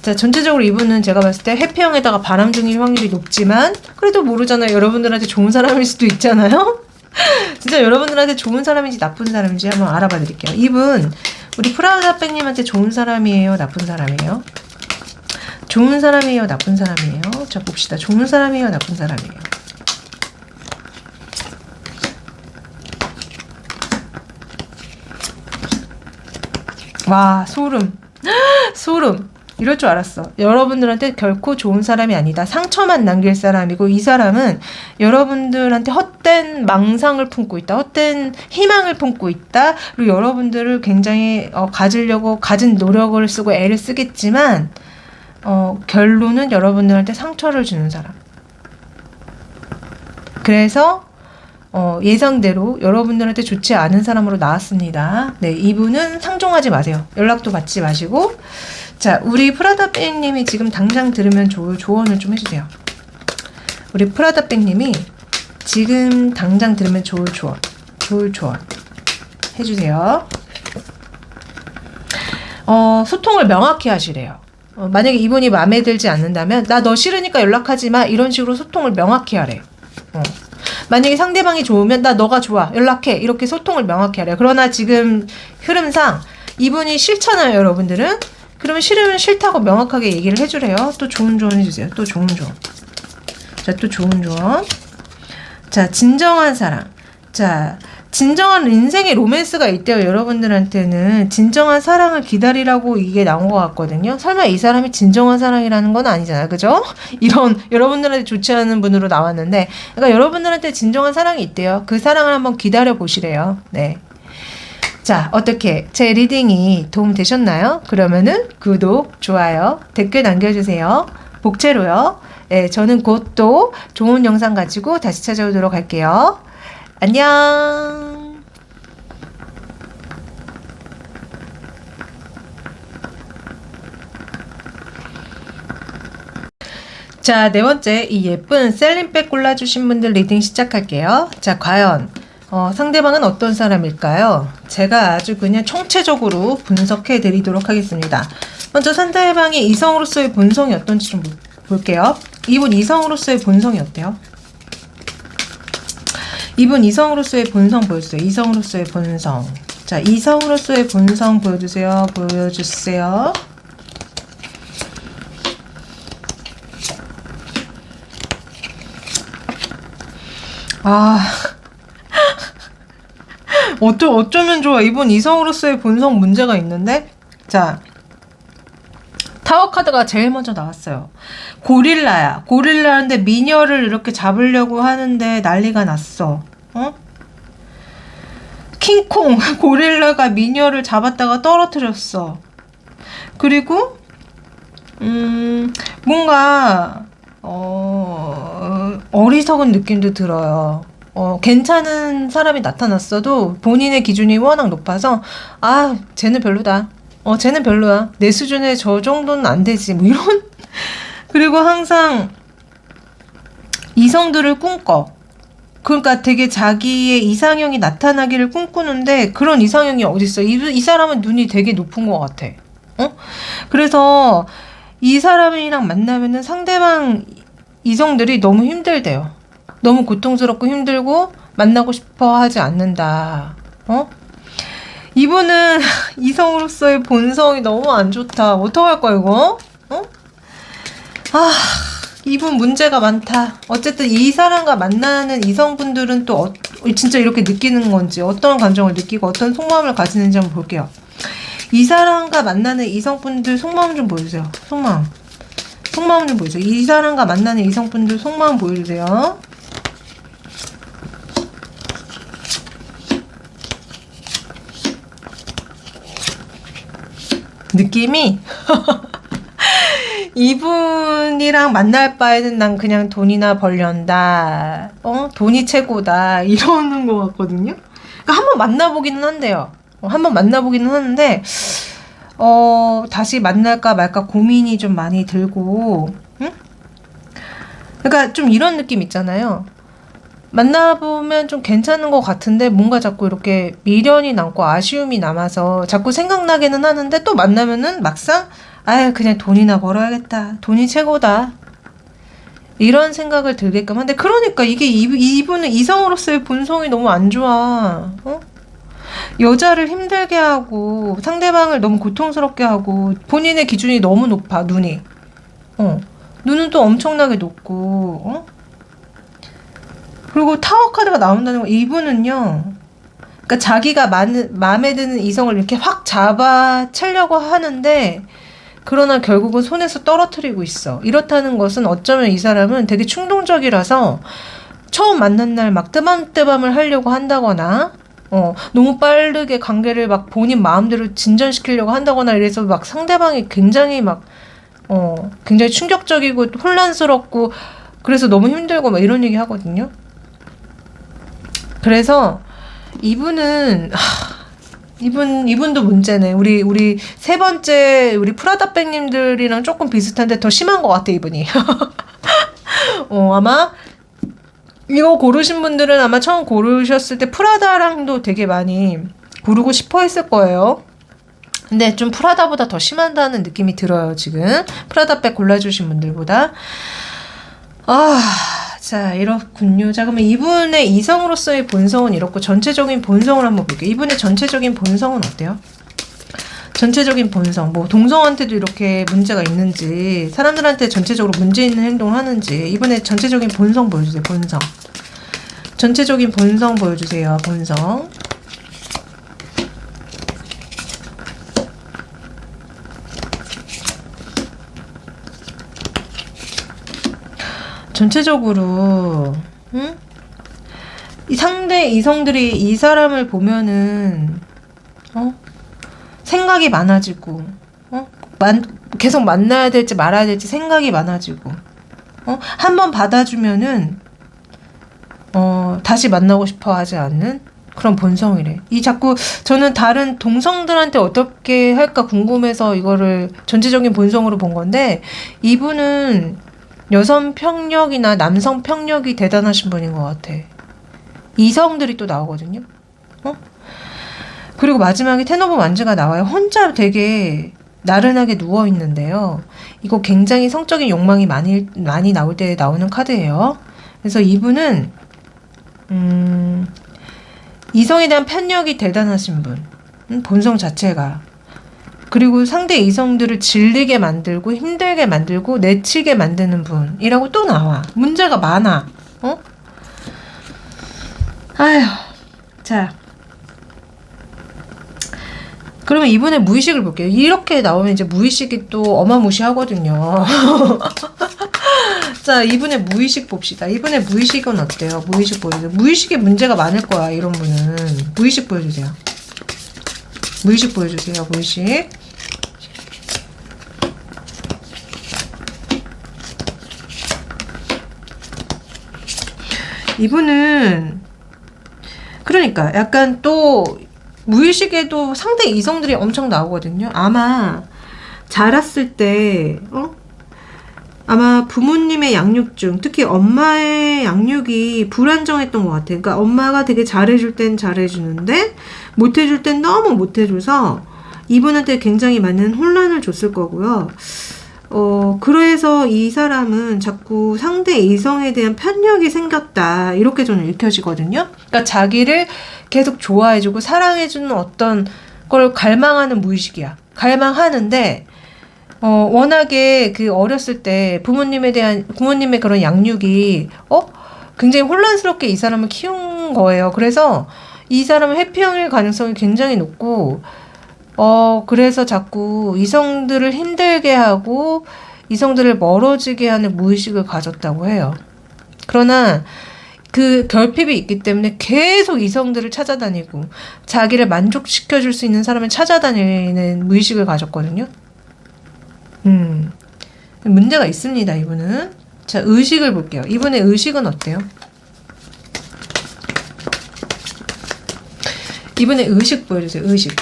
Speaker 1: 자, 전체적으로 이분은 제가 봤을 때 해피형에다가 바람둥이일 확률이 높지만 그래도 모르잖아요. 여러분들한테 좋은 사람일 수도 있잖아요. 진짜 여러분들한테 좋은 사람인지 나쁜 사람인지 한번 알아봐 드릴게요. 이분 우리 프라다백님한테 좋은 사람이에요? 나쁜 사람이에요? 좋은 사람이에요? 나쁜 사람이에요? 자, 봅시다. 좋은 사람이에요? 나쁜 사람이에요? 와, 소름. 소름. 이럴 줄 알았어. 여러분들한테 결코 좋은 사람이 아니다. 상처만 남길 사람이고, 이 사람은 여러분들한테 헛된 망상을 품고 있다. 헛된 희망을 품고 있다. 그리고 여러분들을 굉장히 가진 노력을 쓰고 애를 쓰겠지만 결론은 여러분들한테 상처를 주는 사람. 그래서 예상대로 여러분들한테 좋지 않은 사람으로 나왔습니다. 네, 이분은 상종하지 마세요. 연락도 받지 마시고. 자, 우리 프라다백님이 지금 당장 들으면 좋을 조언을 좀 해주세요. 우리 프라다백님이 지금 당장 들으면 좋을 조언 해주세요. 소통을 명확히 하시래요. 만약에 이분이 마음에 들지 않는다면 나 너 싫으니까 연락하지 마, 이런 식으로 소통을 명확히 하래. 만약에 상대방이 좋으면 나 너가 좋아 연락해, 이렇게 소통을 명확히 하래. 그러나 지금 흐름상 이분이 싫잖아요, 여러분들은. 그러면 싫으면 싫다고 명확하게 얘기를 해주래요. 또 좋은 조언 해주세요. 또 좋은 조언. 자, 또 좋은 조언. 자, 진정한 사랑. 자, 진정한 인생의 로맨스가 있대요. 여러분들한테는 진정한 사랑을 기다리라고 이게 나온 것 같거든요. 설마 이 사람이 진정한 사랑이라는 건 아니잖아요. 그죠? 이런 여러분들한테 좋지 않은 분으로 나왔는데, 그러니까 여러분들한테 진정한 사랑이 있대요. 그 사랑을 한번 기다려 보시래요. 네. 자, 어떻게 제 리딩이 도움 되셨나요? 그러면은 구독, 좋아요, 댓글 남겨주세요. 복채로요. 네, 저는 곧 또 좋은 영상 가지고 다시 찾아오도록 할게요. 안녕. 자, 네 번째, 이 예쁜 셀린백 골라주신 분들 리딩 시작할게요. 자, 과연 상대방은 어떤 사람일까요? 제가 아주 그냥 총체적으로 분석해 드리도록 하겠습니다. 먼저 상대방이 이성으로서의 본성이 어떤지 좀 볼게요. 이분 이성으로서의 본성이 어때요? 이분 이성으로서의 본성 보여주세요. 이성으로서의 본성. 자, 이성으로서의 본성 보여주세요. 보여주세요. 어쩌면 좋아. 이분 이성으로서의 본성 문제가 있는데? 자, 타워 카드가 제일 먼저 나왔어요. 고릴라야. 고릴라인데 미녀를 이렇게 잡으려고 하는데 난리가 났어. 킹콩. 고릴라가 미녀를 잡았다가 떨어뜨렸어. 그리고 뭔가 어리석은 느낌도 들어요. 괜찮은 사람이 나타났어도 본인의 기준이 워낙 높아서 쟤는 별로다. 쟤는 별로야. 내 수준에 저 정도는 안 되지. 뭐 이런. 그리고 항상 이성들을 꿈꿔. 그러니까 되게 자기의 이상형이 나타나기를 꿈꾸는데 그런 이상형이 어딨어. 이 사람은 눈이 되게 높은 것 같아. 그래서 이 사람이랑 만나면은 상대방 이성들이 너무 힘들대요. 너무 고통스럽고 힘들고 만나고 싶어 하지 않는다. 이분은 이성으로서의 본성이 너무 안 좋다. 어떡할 거야 이거? 이분 문제가 많다. 어쨌든 이 사람과 만나는 이성분들은 또 진짜 이렇게 느끼는 건지 어떤 감정을 느끼고 어떤 속마음을 가지는지 한번 볼게요. 이 사람과 만나는 이성분들 속마음 좀 보여주세요. 속마음 좀 보여주세요. 이 사람과 만나는 이성분들 속마음 보여주세요. 느낌이 이분이랑 만날 바에는 난 그냥 돈이나 벌련다. 돈이 최고다. 이러는 것 같거든요. 그러니까 한번 만나보기는 한대요. 한번 만나보기는 하는데 다시 만날까 말까 고민이 좀 많이 들고, 응? 그러니까 좀 이런 느낌 있잖아요. 만나보면 좀 괜찮은 것 같은데 뭔가 자꾸 이렇게 미련이 남고 아쉬움이 남아서 자꾸 생각나기는 하는데 또 만나면은 막상 그냥 돈이나 벌어야겠다. 돈이 최고다. 이런 생각을 들게끔 한데 그러니까 이게 이분은 이성으로서의 본성이 너무 안 좋아. 여자를 힘들게 하고 상대방을 너무 고통스럽게 하고 본인의 기준이 너무 높아. 눈이. 눈은 또 엄청나게 높고 그리고 타워 카드가 나온다는 거 이분은요. 그러니까 자기가 마음에 드는 이성을 이렇게 확 잡아채려고 하는데 그러나 결국은 손에서 떨어뜨리고 있어. 이렇다는 것은 어쩌면 이 사람은 되게 충동적이라서 처음 만난 날 막 뜨밤뜨밤을 하려고 한다거나 너무 빠르게 관계를 막 본인 마음대로 진전시키려고 한다거나 이래서 막 상대방이 굉장히 굉장히 충격적이고 혼란스럽고 그래서 너무 힘들고 막 이런 얘기 하거든요. 그래서 이분은 이분도 문제네. 우리 세 번째 우리 프라다백님들이랑 조금 비슷한데 더 심한 것 같아 이분이. 아마 이거 고르신 분들은 아마 처음 고르셨을 때 프라다랑도 되게 많이 고르고 싶어 했을 거예요. 근데 좀 프라다보다 더 심하다는 느낌이 들어요 지금. 프라다백 골라주신 분들보다. 자, 이렇군요. 자, 그러면 이분의 이성으로서의 본성은 이렇고 전체적인 본성을 한번 볼게요. 이분의 전체적인 본성은 어때요? 전체적인 본성, 뭐 동성한테도 이렇게 문제가 있는지 사람들한테 전체적으로 문제 있는 행동을 하는지 이분의 전체적인 본성 보여주세요. 본성. 전체적인 본성 보여주세요. 본성. 전체적으로 이 상대 이성들이 이 사람을 보면은 생각이 많아지고 계속 만나야 될지 말아야 될지 생각이 많아지고 한번 받아주면은 다시 만나고 싶어 하지 않는 그런 본성이래. 자꾸 저는 다른 동성들한테 어떻게 할까 궁금해서 이거를 전체적인 본성으로 본 건데 이분은 여성 평력이나 남성 평력이 대단하신 분인 것 같아. 이성들이 또 나오거든요. 그리고 마지막에 텐 오브 완즈가 나와요. 혼자 되게 나른하게 누워 있는데요. 이거 굉장히 성적인 욕망이 많이 나올 때 나오는 카드예요. 그래서 이분은 이성에 대한 편력이 대단하신 분. 본성 자체가. 그리고 상대 이성들을 질리게 만들고 힘들게 만들고 내치게 만드는 분이라고 또 나와. 문제가 많아. 아휴. 자. 그러면 이번에 무의식을 볼게요. 이렇게 나오면 이제 무의식이 또 어마무시하거든요. 자, 이분의 무의식 봅시다. 이분의 무의식은 어때요? 무의식 보여주세요. 무의식에 문제가 많을 거야, 이런 분은. 무의식 보여주세요. 무의식 보여주세요, 무의식. 이분은, 그러니까 약간 또, 무의식에도 상대 이성들이 엄청 나오거든요. 아마, 자랐을 때, 아마 부모님의 양육 중 특히 엄마의 양육이 불안정했던 것 같아요. 그러니까 엄마가 되게 잘해줄 땐 잘해주는데 못해줄 땐 너무 못해줘서 이분한테 굉장히 많은 혼란을 줬을 거고요. 그래서 이 사람은 자꾸 상대 이성에 대한 편력이 생겼다. 이렇게 저는 읽혀지거든요. 그러니까 자기를 계속 좋아해주고 사랑해주는 어떤 걸 갈망하는 무의식이야. 갈망하는데 워낙에 그 어렸을 때 부모님의 그런 양육이, 굉장히 혼란스럽게 이 사람을 키운 거예요. 그래서 이 사람은 회피형일 가능성이 굉장히 높고, 그래서 자꾸 이성들을 힘들게 하고, 이성들을 멀어지게 하는 무의식을 가졌다고 해요. 그러나, 그 결핍이 있기 때문에 계속 이성들을 찾아다니고, 자기를 만족시켜줄 수 있는 사람을 찾아다니는 무의식을 가졌거든요. 문제가 있습니다, 이분은. 자, 의식을 볼게요. 이분의 의식은 어때요? 이분의 의식 보여주세요, 의식.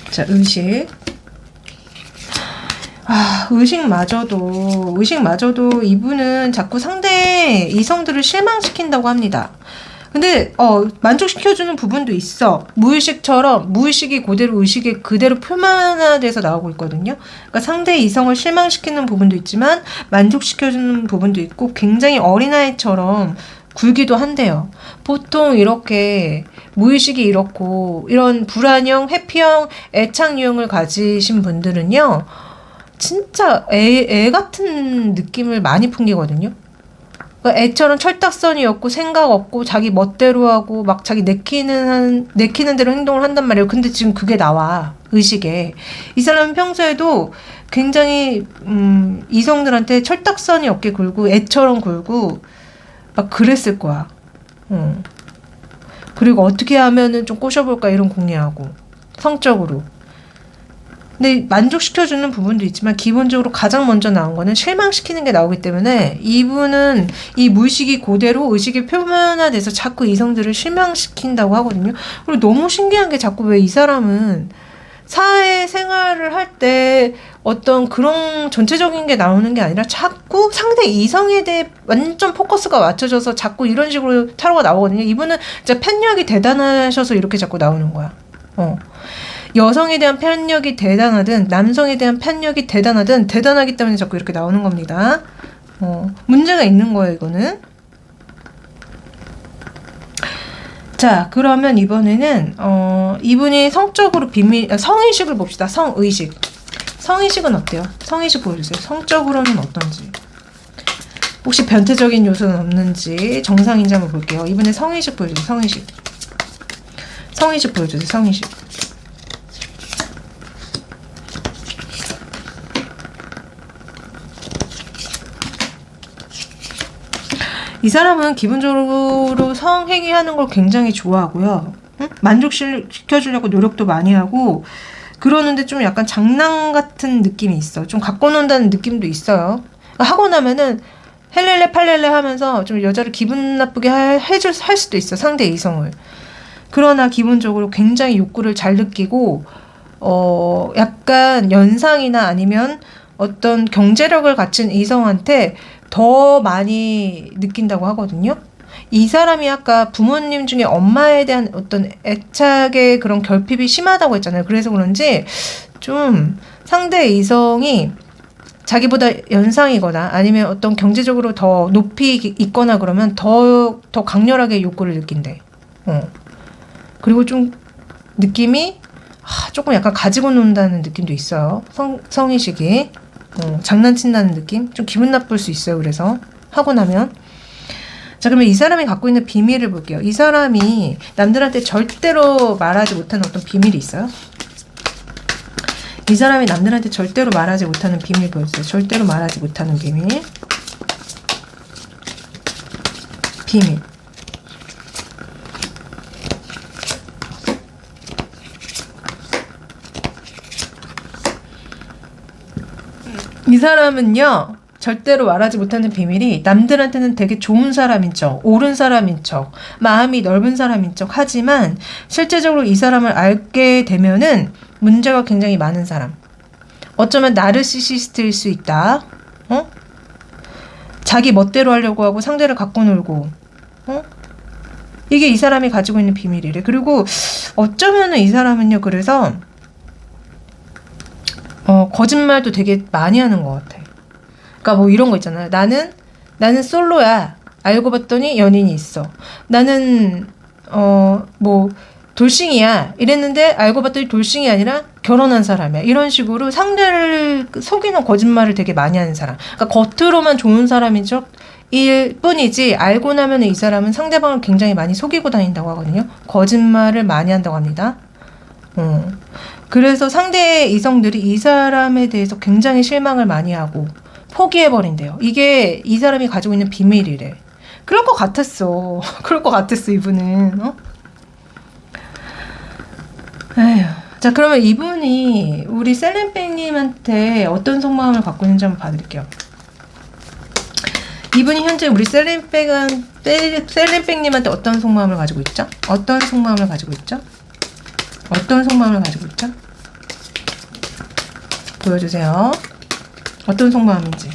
Speaker 1: 자, 의식. 의식마저도 이분은 자꾸 상대 이성들을 실망시킨다고 합니다. 근데 만족시켜주는 부분도 있어. 무의식처럼 무의식이 그대로 의식이 그대로 표면화돼서 나오고 있거든요. 그러니까 상대 이성을 실망시키는 부분도 있지만 만족시켜주는 부분도 있고 굉장히 어린아이처럼 굴기도 한대요. 보통 이렇게 무의식이 이렇고 이런 불안형, 회피형, 애착 유형을 가지신 분들은요. 진짜 애 같은 느낌을 많이 풍기거든요. 애처럼 철딱선이 없고 생각 없고 자기 멋대로 하고 막 자기 내키는 대로 행동을 한단 말이에요. 근데 지금 그게 나와, 의식에. 이 사람은 평소에도 굉장히 이성들한테 철딱선이 없게 굴고 애처럼 굴고 막 그랬을 거야. 그리고 어떻게 하면은 좀 꼬셔볼까 이런 궁리하고 성적으로. 근데 만족시켜주는 부분도 있지만 기본적으로 가장 먼저 나온 거는 실망시키는 게 나오기 때문에 이분은 이 무의식이 그대로 의식이 표면화돼서 자꾸 이성들을 실망시킨다고 하거든요. 그리고 너무 신기한 게 자꾸 왜 이 사람은 사회생활을 할 때 어떤 그런 전체적인 게 나오는 게 아니라 자꾸 상대 이성에 대해 완전 포커스가 맞춰져서 자꾸 이런 식으로 타로가 나오거든요. 이분은 진짜 편력이 대단하셔서 이렇게 자꾸 나오는 거야. 여성에 대한 편력이 대단하든 남성에 대한 편력이 대단하든 대단하기 때문에 자꾸 이렇게 나오는 겁니다. 문제가 있는 거예요, 이거는. 자, 그러면 이번에는 이분이 성적으로 성의식을 봅시다. 성의식. 성의식은 어때요? 성의식 보여주세요. 성적으로는 어떤지. 혹시 변태적인 요소는 없는지 정상인지 한번 볼게요. 이번에 성의식 보여주세요. 성의식. 성의식 보여주세요. 성의식. 이 사람은 기본적으로 성행위하는 걸 굉장히 좋아하고요. 만족시켜주려고 노력도 많이 하고 그러는데 좀 약간 장난 같은 느낌이 있어. 좀 갖고 논다는 느낌도 있어요. 하고 나면은 헬렐레 팔렐레 하면서 좀 여자를 기분 나쁘게 할 수도 있어. 상대 이성을. 그러나 기본적으로 굉장히 욕구를 잘 느끼고 약간 연상이나 아니면 어떤 경제력을 갖춘 이성한테 더 많이 느낀다고 하거든요. 이 사람이 아까 부모님 중에 엄마에 대한 어떤 애착의 그런 결핍이 심하다고 했잖아요. 그래서 그런지 좀 상대 이성이 자기보다 연상이거나 아니면 어떤 경제적으로 더 높이 있거나 그러면 더 강렬하게 욕구를 느낀대. 그리고 좀 느낌이 조금 약간 가지고 논다는 느낌도 있어요. 성의식이. 장난친다는 느낌? 좀 기분 나쁠 수 있어요. 그래서 하고 나면. 자, 그러면 이 사람이 갖고 있는 비밀을 볼게요. 이 사람이 남들한테 절대로 말하지 못하는 어떤 비밀이 있어요? 이 사람이 남들한테 절대로 말하지 못하는 비밀 보여주세요. 절대로 말하지 못하는 비밀. 비밀. 이 사람은요, 절대로 말하지 못하는 비밀이 남들한테는 되게 좋은 사람인 척, 옳은 사람인 척, 마음이 넓은 사람인 척 하지만 실제적으로 이 사람을 알게 되면은 문제가 굉장히 많은 사람. 어쩌면 나르시시스트일 수 있다. 자기 멋대로 하려고 하고 상대를 갖고 놀고. 이게 이 사람이 가지고 있는 비밀이래. 그리고 어쩌면은 이 사람은요, 그래서 거짓말도 되게 많이 하는 것 같아. 그러니까 뭐 이런 거 있잖아요. 나는 솔로야. 알고 봤더니 연인이 있어. 나는 뭐 돌싱이야. 이랬는데 알고 봤더니 돌싱이 아니라 결혼한 사람이야. 이런 식으로 상대를 속이는 거짓말을 되게 많이 하는 사람. 그러니까 겉으로만 좋은 사람인 척일 뿐이지 알고 나면 이 사람은 상대방을 굉장히 많이 속이고 다닌다고 하거든요. 거짓말을 많이 한다고 합니다. 그래서 상대의 이성들이 이 사람에 대해서 굉장히 실망을 많이 하고 포기해버린대요. 이게 이 사람이 가지고 있는 비밀이래. 그럴 것 같았어. 그럴 것 같았어, 이분은. 에휴. 자, 그러면 이분이 우리 셀린백님한테 어떤 속마음을 갖고 있는지 한번 봐드릴게요. 이분이 현재 우리 셀린백님한테 어떤 속마음을 가지고 있죠? 어떤 속마음을 가지고 있죠? 어떤 속마음을 가지고 있죠? 보여주세요. 어떤 속마음인지.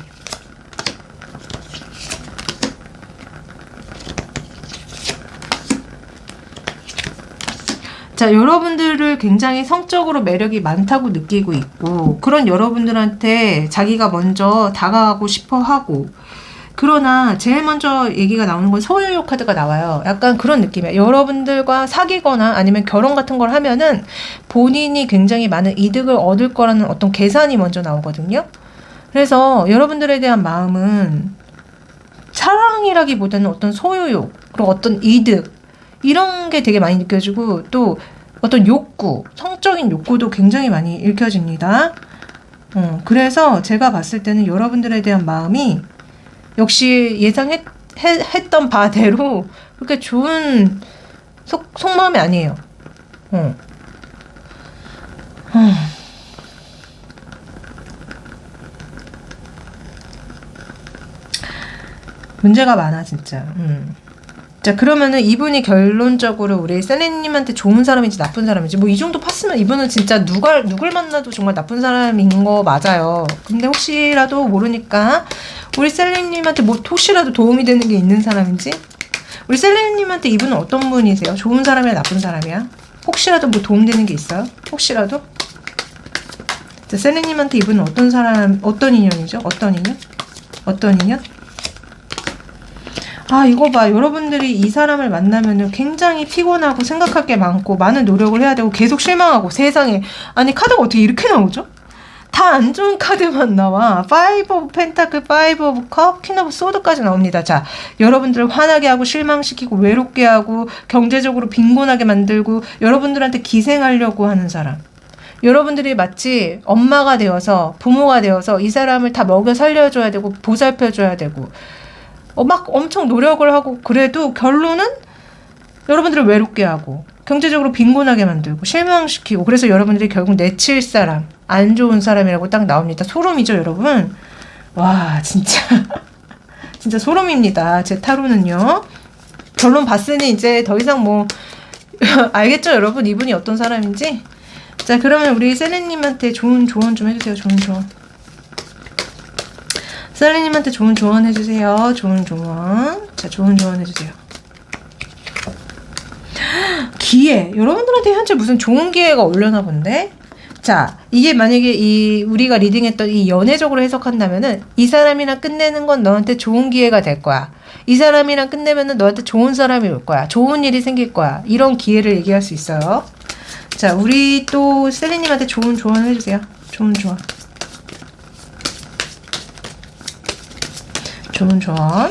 Speaker 1: 자, 여러분들을 굉장히 성적으로 매력이 많다고 느끼고 있고, 그런 여러분들한테 자기가 먼저 다가가고 싶어 하고, 그러나 제일 먼저 얘기가 나오는 건 소유욕 카드가 나와요. 약간 그런 느낌이에요. 여러분들과 사귀거나 아니면 결혼 같은 걸 하면은 본인이 굉장히 많은 이득을 얻을 거라는 어떤 계산이 먼저 나오거든요. 그래서 여러분들에 대한 마음은 사랑이라기보다는 어떤 소유욕, 그리고 어떤 이득, 이런 게 되게 많이 느껴지고, 또 어떤 욕구, 성적인 욕구도 굉장히 많이 읽혀집니다. 그래서 제가 봤을 때는 여러분들에 대한 마음이 역시 예상했던 바대로 그렇게 좋은 속마음이 아니에요. 문제가 많아, 진짜. 자, 그러면은 이분이 결론적으로 우리 셀린님한테 좋은 사람인지 나쁜 사람인지, 뭐 이 정도 팠으면 이분은 진짜 누굴 만나도 정말 나쁜 사람인 거 맞아요. 근데 혹시라도 모르니까 우리 셀린님한테 뭐 혹시라도 도움이 되는 게 있는 사람인지, 우리 셀린님한테 이분은 어떤 분이세요? 좋은 사람이야, 나쁜 사람이야? 혹시라도 뭐 도움되는 게 있어요? 혹시라도? 자, 셀린님한테 이분은 어떤 사람, 어떤 인연이죠? 어떤 인연? 어떤 인연? 아, 이거 봐. 여러분들이 이 사람을 만나면은 굉장히 피곤하고 생각할 게 많고 많은 노력을 해야 되고 계속 실망하고, 세상에. 아니, 카드가 어떻게 이렇게 나오죠? 다 안 좋은 카드만 나와. 5 오브 펜타클, 5 오브 컵, 퀸 오브 소드까지 나옵니다. 자, 여러분들을 화나게 하고 실망시키고 외롭게 하고 경제적으로 빈곤하게 만들고 여러분들한테 기생하려고 하는 사람. 여러분들이 마치 엄마가 되어서, 부모가 되어서 이 사람을 다 먹여 살려줘야 되고 보살펴줘야 되고 막 엄청 노력을 하고, 그래도 결론은 여러분들을 외롭게 하고 경제적으로 빈곤하게 만들고 실망시키고, 그래서 여러분들이 결국 내칠 사람, 안 좋은 사람이라고 딱 나옵니다. 소름이죠, 여러분? 와, 진짜 진짜 소름입니다. 제 타로는요. 결론 봤으니 이제 더 이상 뭐 알겠죠, 여러분? 이분이 어떤 사람인지. 자, 그러면 우리 셀린님한테 좋은 조언 좀 해주세요. 좋은 조언. 셀린님한테 좋은 조언 해주세요. 좋은 조언. 자, 좋은 조언 해주세요. 기회. 여러분들한테 현재 무슨 좋은 기회가 올려나 본데? 자, 이게 만약에 우리가 리딩했던 이 연애적으로 해석한다면은 이 사람이랑 끝내는 건 너한테 좋은 기회가 될 거야. 이 사람이랑 끝내면은 너한테 좋은 사람이 올 거야. 좋은 일이 생길 거야. 이런 기회를 얘기할 수 있어요. 자, 우리 또 셀리님한테 좋은 조언 해주세요. 좋은 조언. 좋은 조언.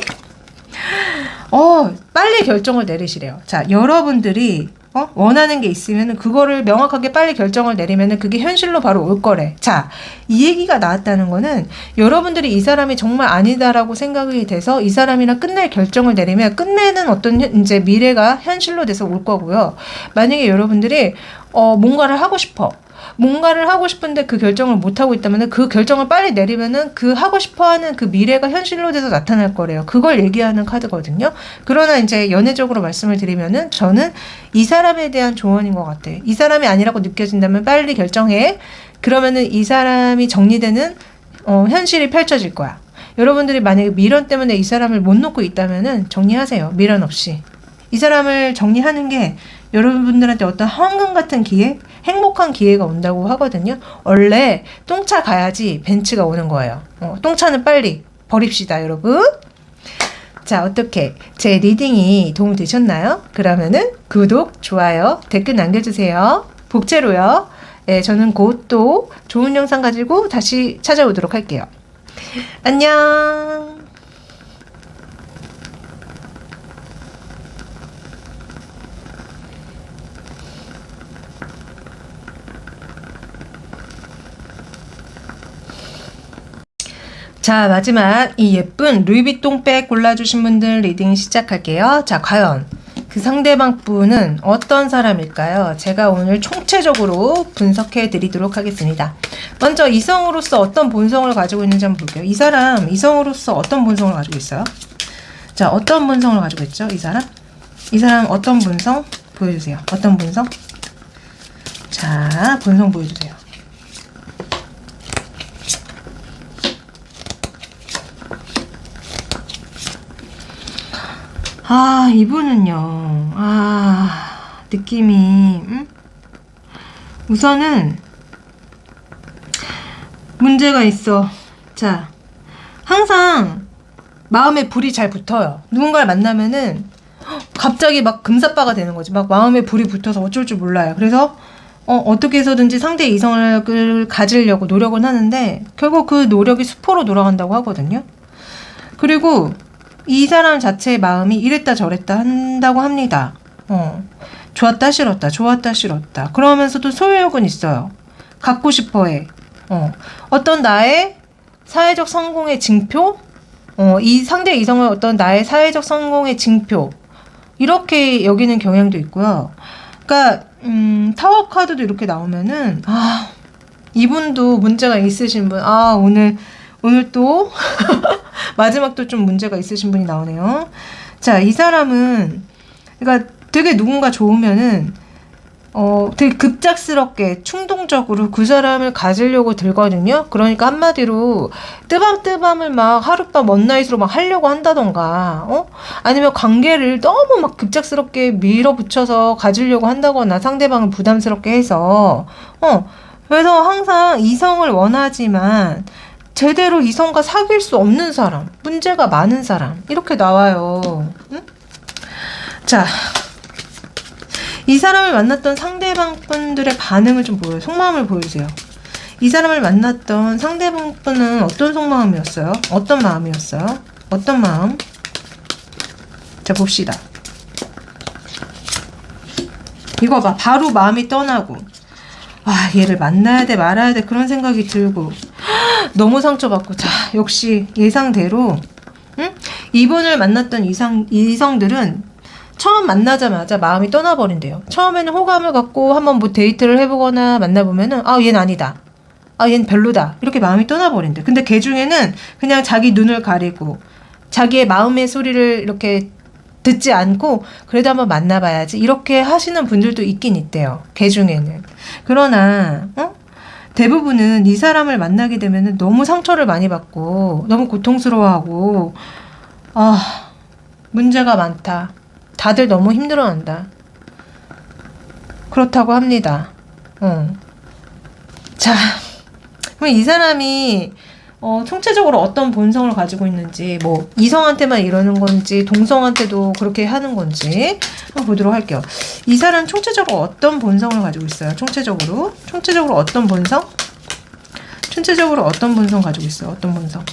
Speaker 1: 빨리 결정을 내리시래요. 자, 여러분들이 원하는 게 있으면 그거를 명확하게 빨리 결정을 내리면 그게 현실로 바로 올 거래. 자, 이 얘기가 나왔다는 거는 여러분들이 이 사람이 정말 아니다라고 생각이 돼서 이 사람이랑 끝낼 결정을 내리면 끝내는 어떤 이제 미래가 현실로 돼서 올 거고요. 만약에 여러분들이 뭔가를 하고 싶은데 그 결정을 못 하고 있다면 그 결정을 빨리 내리면은 그 하고 싶어 하는 그 미래가 현실로 돼서 나타날 거래요. 그걸 얘기하는 카드거든요. 그러나 이제 연애적으로 말씀을 드리면은 저는 이 사람에 대한 조언인 것 같아. 이 사람이 아니라고 느껴진다면 빨리 결정해. 그러면은 이 사람이 정리되는 현실이 펼쳐질 거야. 여러분들이 만약에 미련 때문에 이 사람을 못 놓고 있다면은 정리하세요. 미련 없이. 이 사람을 정리하는 게 여러분들한테 어떤 황금 같은 기회, 행복한 기회가 온다고 하거든요. 원래 똥차 가야지 벤츠가 오는 거예요. 똥차는 빨리 버립시다, 여러분. 자, 어떻게 제 리딩이 도움 되셨나요? 그러면은 구독, 좋아요, 댓글 남겨주세요. 복제로요. 네, 저는 곧 또 좋은 영상 가지고 다시 찾아오도록 할게요. 안녕. 자, 마지막 이 예쁜 루이비통 백 골라주신 분들 리딩 시작할게요. 자, 과연 그 상대방 분은 어떤 사람일까요? 제가 오늘 총체적으로 분석해 드리도록 하겠습니다. 먼저 이성으로서 어떤 본성을 가지고 있는지 한번 볼게요. 이 사람 이성으로서 어떤 본성을 가지고 있어요? 자, 어떤 본성을 가지고 있죠? 이 사람 어떤 본성? 보여주세요. 어떤 본성? 자, 본성 보여주세요. 이분은요. 느낌이 우선은 문제가 있어. 자, 항상 마음에 불이 잘 붙어요. 누군가를 만나면은 갑자기 막 금사빠가 되는 거지. 막 마음에 불이 붙어서 어쩔 줄 몰라요. 그래서 어떻게 해서든지 상대 이성을 가지려고 노력은 하는데 결국 그 노력이 수포로 돌아간다고 하거든요. 그리고 이 사람 자체의 마음이 이랬다 저랬다 한다고 합니다. 좋았다 싫었다 좋았다 싫었다 그러면서도 소유욕은 있어요. 갖고 싶어해. 어떤 나의 사회적 성공의 징표, 이 상대 이성을 어떤 나의 사회적 성공의 징표 이렇게 여기는 경향도 있고요. 그러니까 타워 카드도 이렇게 나오면은 이분도 문제가 있으신 분, 오늘 또 마지막도 좀 문제가 있으신 분이 나오네요. 자, 이 사람은 그러니까 되게 누군가 좋으면은 되게 급작스럽게 충동적으로 그 사람을 가지려고 들거든요. 그러니까 한마디로 뜨밤뜨밤을 막 하룻밤 원나잇으로 막 하려고 한다던가 아니면 관계를 너무 막 급작스럽게 밀어붙여서 가지려고 한다거나 상대방을 부담스럽게 해서 그래서 항상 이성을 원하지만 제대로 이성과 사귈 수 없는 사람, 문제가 많은 사람 이렇게 나와요. 응? 자, 이 사람을 만났던 상대방 분들의 반응을 좀 보여요. 속마음을 보여주세요. 이 사람을 만났던 상대방 분은 어떤 속마음이었어요? 어떤 마음이었어요? 어떤 마음? 자, 봅시다. 이거 봐. 바로 마음이 떠나고 얘를 만나야 돼 말아야 돼 그런 생각이 들고 너무 상처받고. 자, 역시 예상대로 이분을 만났던 이성들은 처음 만나자마자 마음이 떠나버린대요. 처음에는 호감을 갖고 한번 뭐 데이트를 해보거나 만나보면은 얘는 아니다, 얘는 별로다 이렇게 마음이 떠나버린대. 근데 걔 중에는 그냥 자기 눈을 가리고 자기의 마음의 소리를 이렇게 듣지 않고 그래도 한번 만나봐야지 이렇게 하시는 분들도 있긴 있대요. 걔 중에는. 그러나 대부분은 이 사람을 만나게 되면 너무 상처를 많이 받고 너무 고통스러워하고 문제가 많다. 다들 너무 힘들어한다. 그렇다고 합니다. 자, 그럼 이 사람이 총체적으로 어떤 본성을 가지고 있는지, 뭐 이성한테만 이러는 건지 동성한테도 그렇게 하는 건지 한번 보도록 할게요. 이 사람 총체적으로 어떤 본성을 가지고 있어요? 총체적으로 어떤 본성? 총체적으로 어떤 본성 가지고 있어요? 어떤 본성?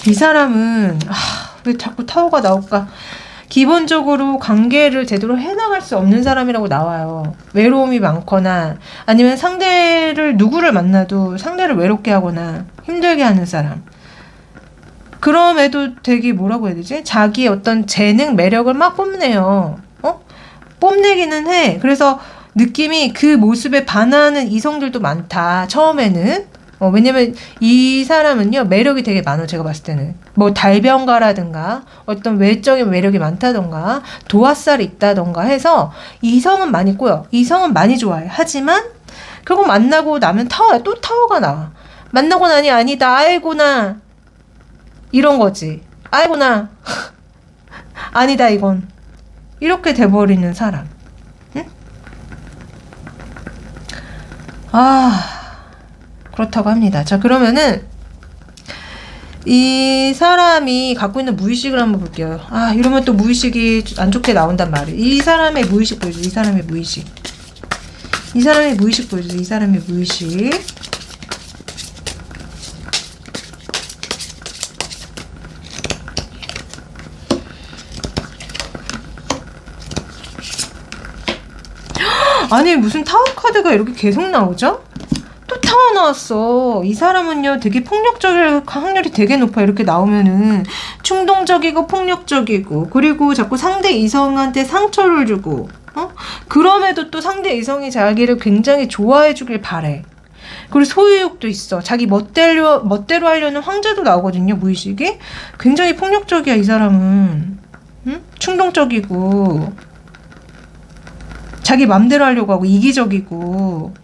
Speaker 1: 이 사람은 왜 자꾸 타워가 나올까? 기본적으로 관계를 제대로 해나갈 수 없는 사람이라고 나와요. 외로움이 많거나 아니면 누구를 만나도 상대를 외롭게 하거나 힘들게 하는 사람. 그럼에도 되게 뭐라고 해야 되지? 자기의 어떤 재능, 매력을 막 뽐내요. 뽐내기는 해. 그래서 느낌이 그 모습에 반하는 이성들도 많다. 처음에는. 왜냐면 이 사람은요, 매력이 되게 많아, 제가 봤을 때는. 뭐, 달변가라든가, 어떤 외적인 매력이 많다던가, 도화살이 있다던가 해서, 이성은 많이 꼬여. 이성은 많이 좋아해. 하지만, 결국 만나고 나면 또 타워가 나와. 만나고 나니 아니다, 아이고나. 이런 거지. 아이고나. 아니다, 이건. 이렇게 돼버리는 사람. 응? 그렇다고 합니다. 자, 그러면은 이 사람이 갖고 있는 무의식을 한번 볼게요. 이러면 또 무의식이 안 좋게 나온단 말이에요. 이 사람의 무의식 보여줘. 이 사람의 무의식. 이 사람의 무의식 보여줘. 이 사람의 무의식. 아니, 무슨 타워 카드가 이렇게 계속 나오죠? 또 타워 나왔어. 이 사람은요, 되게 폭력적일 확률이 되게 높아. 이렇게 나오면은 충동적이고 폭력적이고, 그리고 자꾸 상대 이성한테 상처를 주고, 그럼에도 또 상대 이성이 자기를 굉장히 좋아해 주길 바래. 그리고 소유욕도 있어. 자기 멋대로 하려는 황제도 나오거든요, 무의식이. 굉장히 폭력적이야, 이 사람은. 응? 충동적이고, 자기 맘대로 하려고 하고, 이기적이고,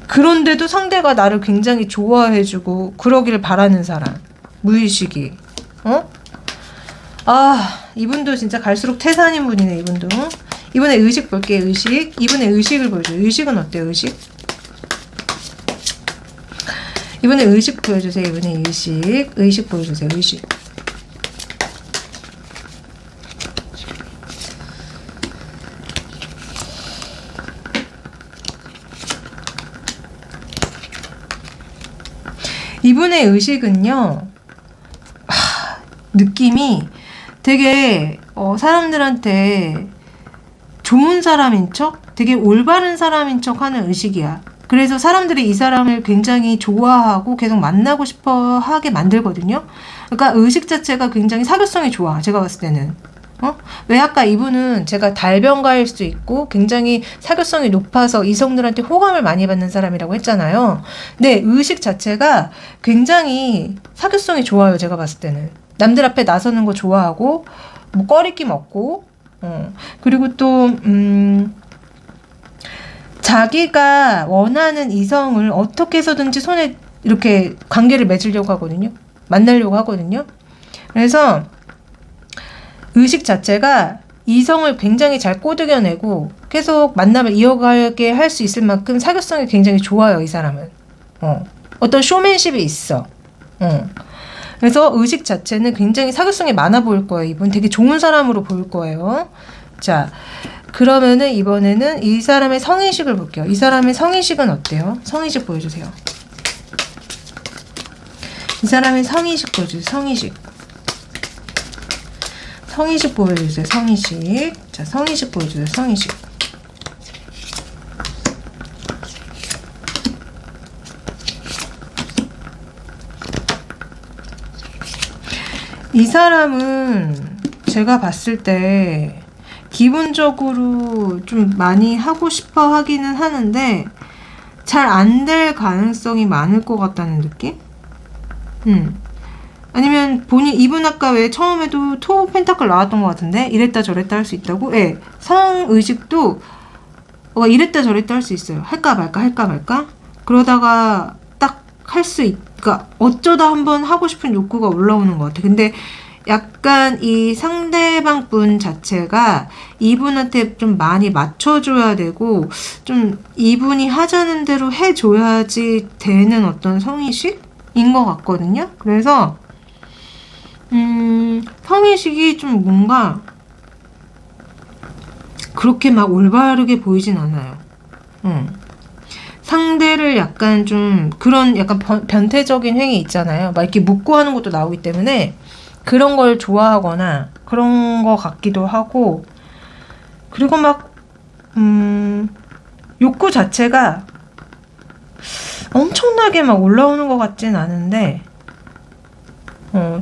Speaker 1: 그런데도 상대가 나를 굉장히 좋아해주고 그러기를 바라는 사람. 무의식이. 이분도 진짜 갈수록 태산인 분이네, 이분도. 이번에 의식 볼게요, 의식. 이번에 의식을 보여줘요. 의식은 어때요, 의식? 이번에 의식 보여주세요, 이번에 의식. 의식 보여주세요, 의식. 이분의 의식은요, 느낌이 되게 사람들한테 좋은 사람인 척, 되게 올바른 사람인 척 하는 의식이야. 그래서 사람들이 이 사람을 굉장히 좋아하고 계속 만나고 싶어 하게 만들거든요. 그러니까 의식 자체가 굉장히 사교성이 좋아, 제가 봤을 때는. 왜 아까 이분은 제가 달변가일 수도 있고 굉장히 사교성이 높아서 이성들한테 호감을 많이 받는 사람이라고 했잖아요. 네, 의식 자체가 굉장히 사교성이 좋아요, 제가 봤을 때는. 남들 앞에 나서는 거 좋아하고, 뭐 꺼리낌 없고, 그리고 또 자기가 원하는 이성을 어떻게 해서든지 손에 이렇게 관계를 맺으려고 하거든요. 만나려고 하거든요. 그래서 의식 자체가 이성을 굉장히 잘 꼬드겨내고 계속 만남을 이어가게 할 수 있을 만큼 사교성이 굉장히 좋아요, 이 사람은. 어떤 쇼맨십이 있어. 그래서 의식 자체는 굉장히 사교성이 많아 보일 거예요. 이분 되게 좋은 사람으로 보일 거예요. 자, 그러면은 이번에는 이 사람의 성인식을 볼게요. 이 사람의 성인식은 어때요? 성인식 보여주세요. 이 사람의 성인식 보여주세요. 성인식. 성인식 보여주세요. 성인식. 자, 성인식 보여주세요. 성인식. 이 사람은 제가 봤을 때 기본적으로 좀 많이 하고 싶어 하기는 하는데 잘 안 될 가능성이 많을 것 같다는 느낌? 아니면 이분 아까 왜 처음에도 토 펜타클 나왔던 것 같은데 이랬다 저랬다 할 수 있다고? 예, 성의식도 이랬다 저랬다 할 수 있어요. 할까 말까 그러다가 딱 그러니까 어쩌다 한번 하고 싶은 욕구가 올라오는 것 같아. 근데 약간 이 상대방 분 자체가 이분한테 좀 많이 맞춰줘야 되고, 좀 이분이 하자는 대로 해줘야지 되는 어떤 성의식인 것 같거든요. 그래서, 성의식이 좀 뭔가, 그렇게 막 올바르게 보이진 않아요. 상대를 약간 좀 그런 약간 변태적인 행위 있잖아요. 막 이렇게 묻고 하는 것도 나오기 때문에 그런 걸 좋아하거나 그런 거 같기도 하고, 그리고 막 욕구 자체가 엄청나게 막 올라오는 것 같진 않은데,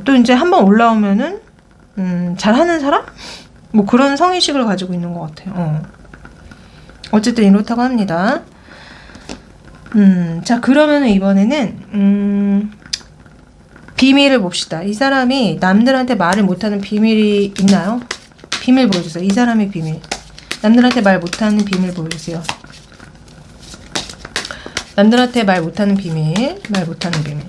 Speaker 1: 또 이제 한번 올라오면은 잘하는 사람? 뭐 그런 성의식을 가지고 있는 것 같아요. 어쨌든 이렇다고 합니다. 자, 그러면 이번에는 비밀을 봅시다. 이 사람이 남들한테 말을 못하는 비밀이 있나요? 비밀 보여주세요. 이 사람의 비밀. 남들한테 말 못하는 비밀 보여주세요. 남들한테 말 못하는 비밀. 말 못하는 비밀.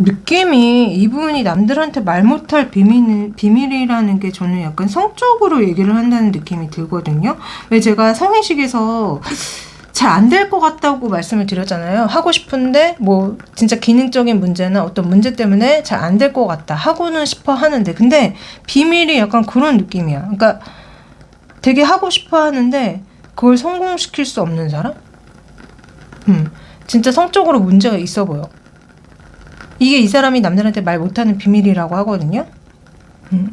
Speaker 1: 느낌이 이분이 남들한테 말 못할 비밀이라는 게 저는 약간 성적으로 얘기를 한다는 느낌이 들거든요. 왜 제가 성의식에서 잘 안 될 것 같다고 말씀을 드렸잖아요. 하고 싶은데 뭐 진짜 기능적인 문제나 어떤 문제 때문에 잘 안 될 것 같다 하고는 싶어 하는데, 근데 비밀이 약간 그런 느낌이야. 그러니까 되게 하고 싶어 하는데 그걸 성공시킬 수 없는 사람? 진짜 성적으로 문제가 있어 보여. 이게 이 사람이 남들한테 말 못하는 비밀이라고 하거든요.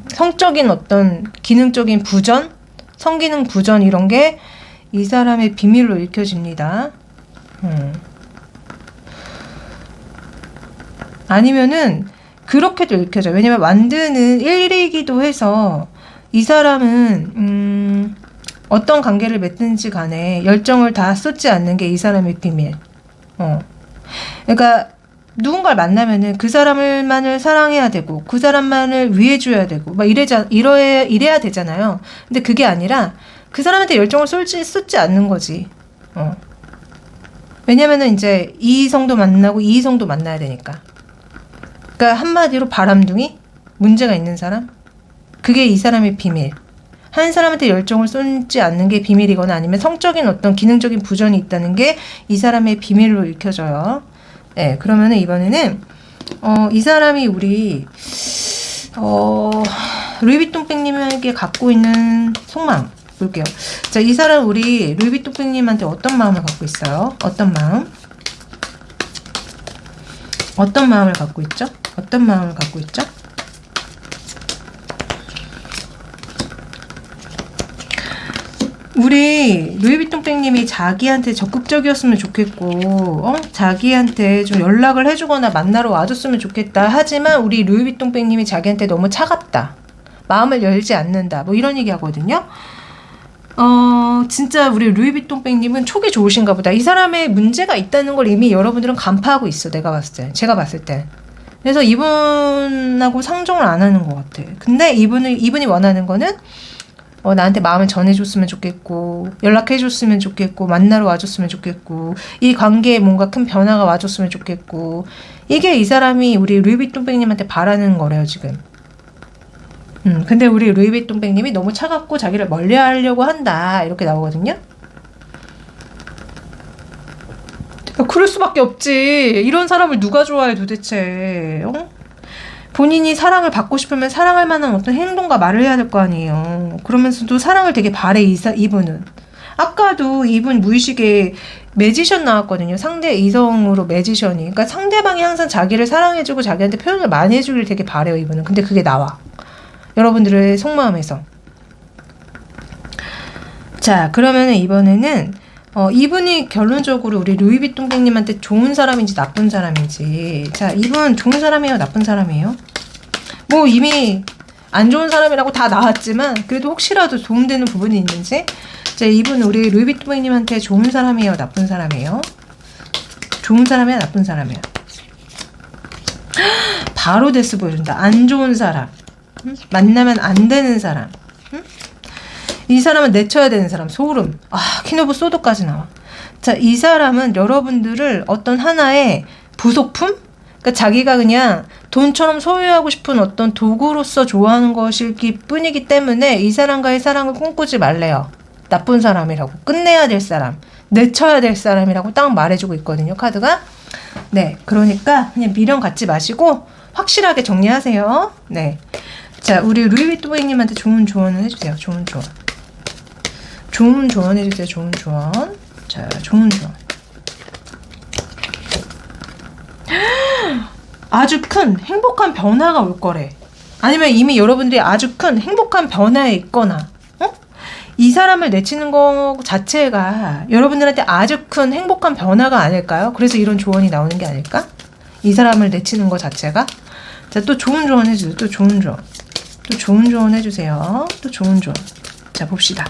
Speaker 1: 성적인 어떤 기능적인 부전, 성기능 부전 이런 게 이 사람의 비밀로 읽혀집니다. 아니면은 그렇게도 읽혀져요. 왜냐면 완드는 1이기도 해서 이 사람은 어떤 관계를 맺든지 간에 열정을 다 쏟지 않는 게 이 사람의 비밀. 그러니까 누군가를 만나면은 그 사람만을 사랑해야 되고 그 사람만을 위해줘야 되고 막 이래야 되잖아요. 근데 그게 아니라 그 사람한테 열정을 쏟지 않는 거지. 왜냐면은 이제 이성도 만나고 이성도 만나야 되니까. 그러니까 한마디로 바람둥이? 문제가 있는 사람? 그게 이 사람의 비밀. 한 사람한테 열정을 쏟지 않는 게 비밀이거나 아니면 성적인 어떤 기능적인 부전이 있다는 게 이 사람의 비밀로 읽혀져요. 네, 그러면은 이번에는 이 사람이 우리 루이비통백님에게 갖고 있는 속마음 볼게요. 자, 이 사람 우리 루이비통백님한테 어떤 마음을 갖고 있어요? 어떤 마음? 어떤 마음을 갖고 있죠? 어떤 마음을 갖고 있죠? 우리 루이비통백님이 자기한테 적극적이었으면 좋겠고, 자기한테 좀 연락을 해주거나 만나러 와줬으면 좋겠다. 하지만 우리 루이비통백님이 자기한테 너무 차갑다. 마음을 열지 않는다. 뭐 이런 얘기 하거든요. 진짜 우리 루이비통백님은 촉이 좋으신가 보다. 이 사람의 문제가 있다는 걸 이미 여러분들은 간파하고 있어. 내가 봤을 때. 제가 봤을 때. 그래서 이분하고 상종을 안 하는 것 같아. 근데 이분이 원하는 거는 나한테 마음을 전해줬으면 좋겠고, 연락해줬으면 좋겠고, 만나러 와줬으면 좋겠고, 이 관계에 뭔가 큰 변화가 와줬으면 좋겠고, 이게 이 사람이 우리 루이비통백님한테 바라는 거래요, 지금. 근데 우리 루이비통백님이 너무 차갑고 자기를 멀리 하려고 한다. 이렇게 나오거든요. 그럴 수밖에 없지. 이런 사람을 누가 좋아해 도대체. 본인이 사랑을 받고 싶으면 사랑할 만한 어떤 행동과 말을 해야 될 거 아니에요. 그러면서도 사랑을 되게 바래, 이분은. 아까도 이분 무의식에 매지션 나왔거든요. 상대 이성으로 매지션이. 그러니까 상대방이 항상 자기를 사랑해주고 자기한테 표현을 많이 해주길 되게 바래요, 이분은. 근데 그게 나와. 여러분들의 속마음에서. 자, 그러면 이번에는 이분이 결론적으로 우리 루이비통백님한테 좋은 사람인지 나쁜 사람인지. 자, 이분 좋은 사람이에요, 나쁜 사람이에요? 뭐 이미 안 좋은 사람이라고 다 나왔지만 그래도 혹시라도 도움되는 부분이 있는지. 자, 이분 우리 루이비통백님한테 좋은 사람이에요, 나쁜 사람이에요? 좋은 사람이야, 나쁜 사람이야? 바로 데스 보여준다. 안 좋은 사람. 만나면 안 되는 사람. 이 사람은 내쳐야 되는 사람. 소름. 키노부 소도까지 나와. 자, 이 사람은 여러분들을 어떤 하나의 부속품? 그러니까 자기가 그냥 돈처럼 소유하고 싶은 어떤 도구로서 좋아하는 것일 뿐이기 때문에 이 사람과의 사랑을 꿈꾸지 말래요. 나쁜 사람이라고. 끝내야 될 사람. 내쳐야 될 사람이라고 딱 말해주고 있거든요, 카드가. 네, 그러니까 그냥 미련 갖지 마시고 확실하게 정리하세요. 네. 자, 우리 루이비토보이님한테 좋은 조언을 해주세요. 좋은 조언. 좋은 조언 해주세요. 좋은 조언. 자, 좋은 조언. 아주 큰 행복한 변화가 올 거래. 아니면 이미 여러분들이 아주 큰 행복한 변화에 있거나 이 사람을 내치는 거 자체가 여러분들한테 아주 큰 행복한 변화가 아닐까요? 그래서 이런 조언이 나오는 게 아닐까? 이 사람을 내치는 거 자체가. 자, 또 좋은 조언 해주세요. 또 좋은 조언. 또 좋은 조언 해주세요. 또 좋은 조언. 자, 봅시다.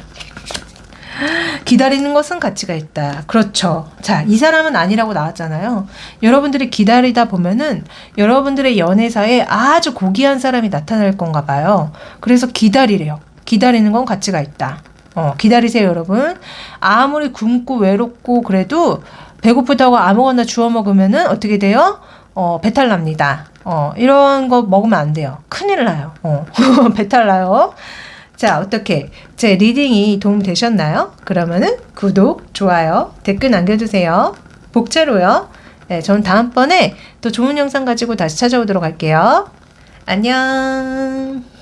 Speaker 1: 기다리는 것은 가치가 있다. 그렇죠. 자, 이 사람은 아니라고 나왔잖아요. 여러분들이 기다리다 보면은 여러분들의 연애사에 아주 고귀한 사람이 나타날 건가 봐요. 그래서 기다리래요. 기다리는 건 가치가 있다. 기다리세요, 여러분. 아무리 굶고 외롭고 그래도 배고프다고 아무거나 주워 먹으면은 어떻게 돼요? 배탈 납니다. 이런 거 먹으면 안 돼요. 큰일 나요. 배탈 나요. 자, 어떻게 제 리딩이 도움 되셨나요? 그러면은 구독, 좋아요, 댓글 남겨주세요. 복채로요. 네, 전 다음번에 또 좋은 영상 가지고 다시 찾아오도록 할게요. 안녕.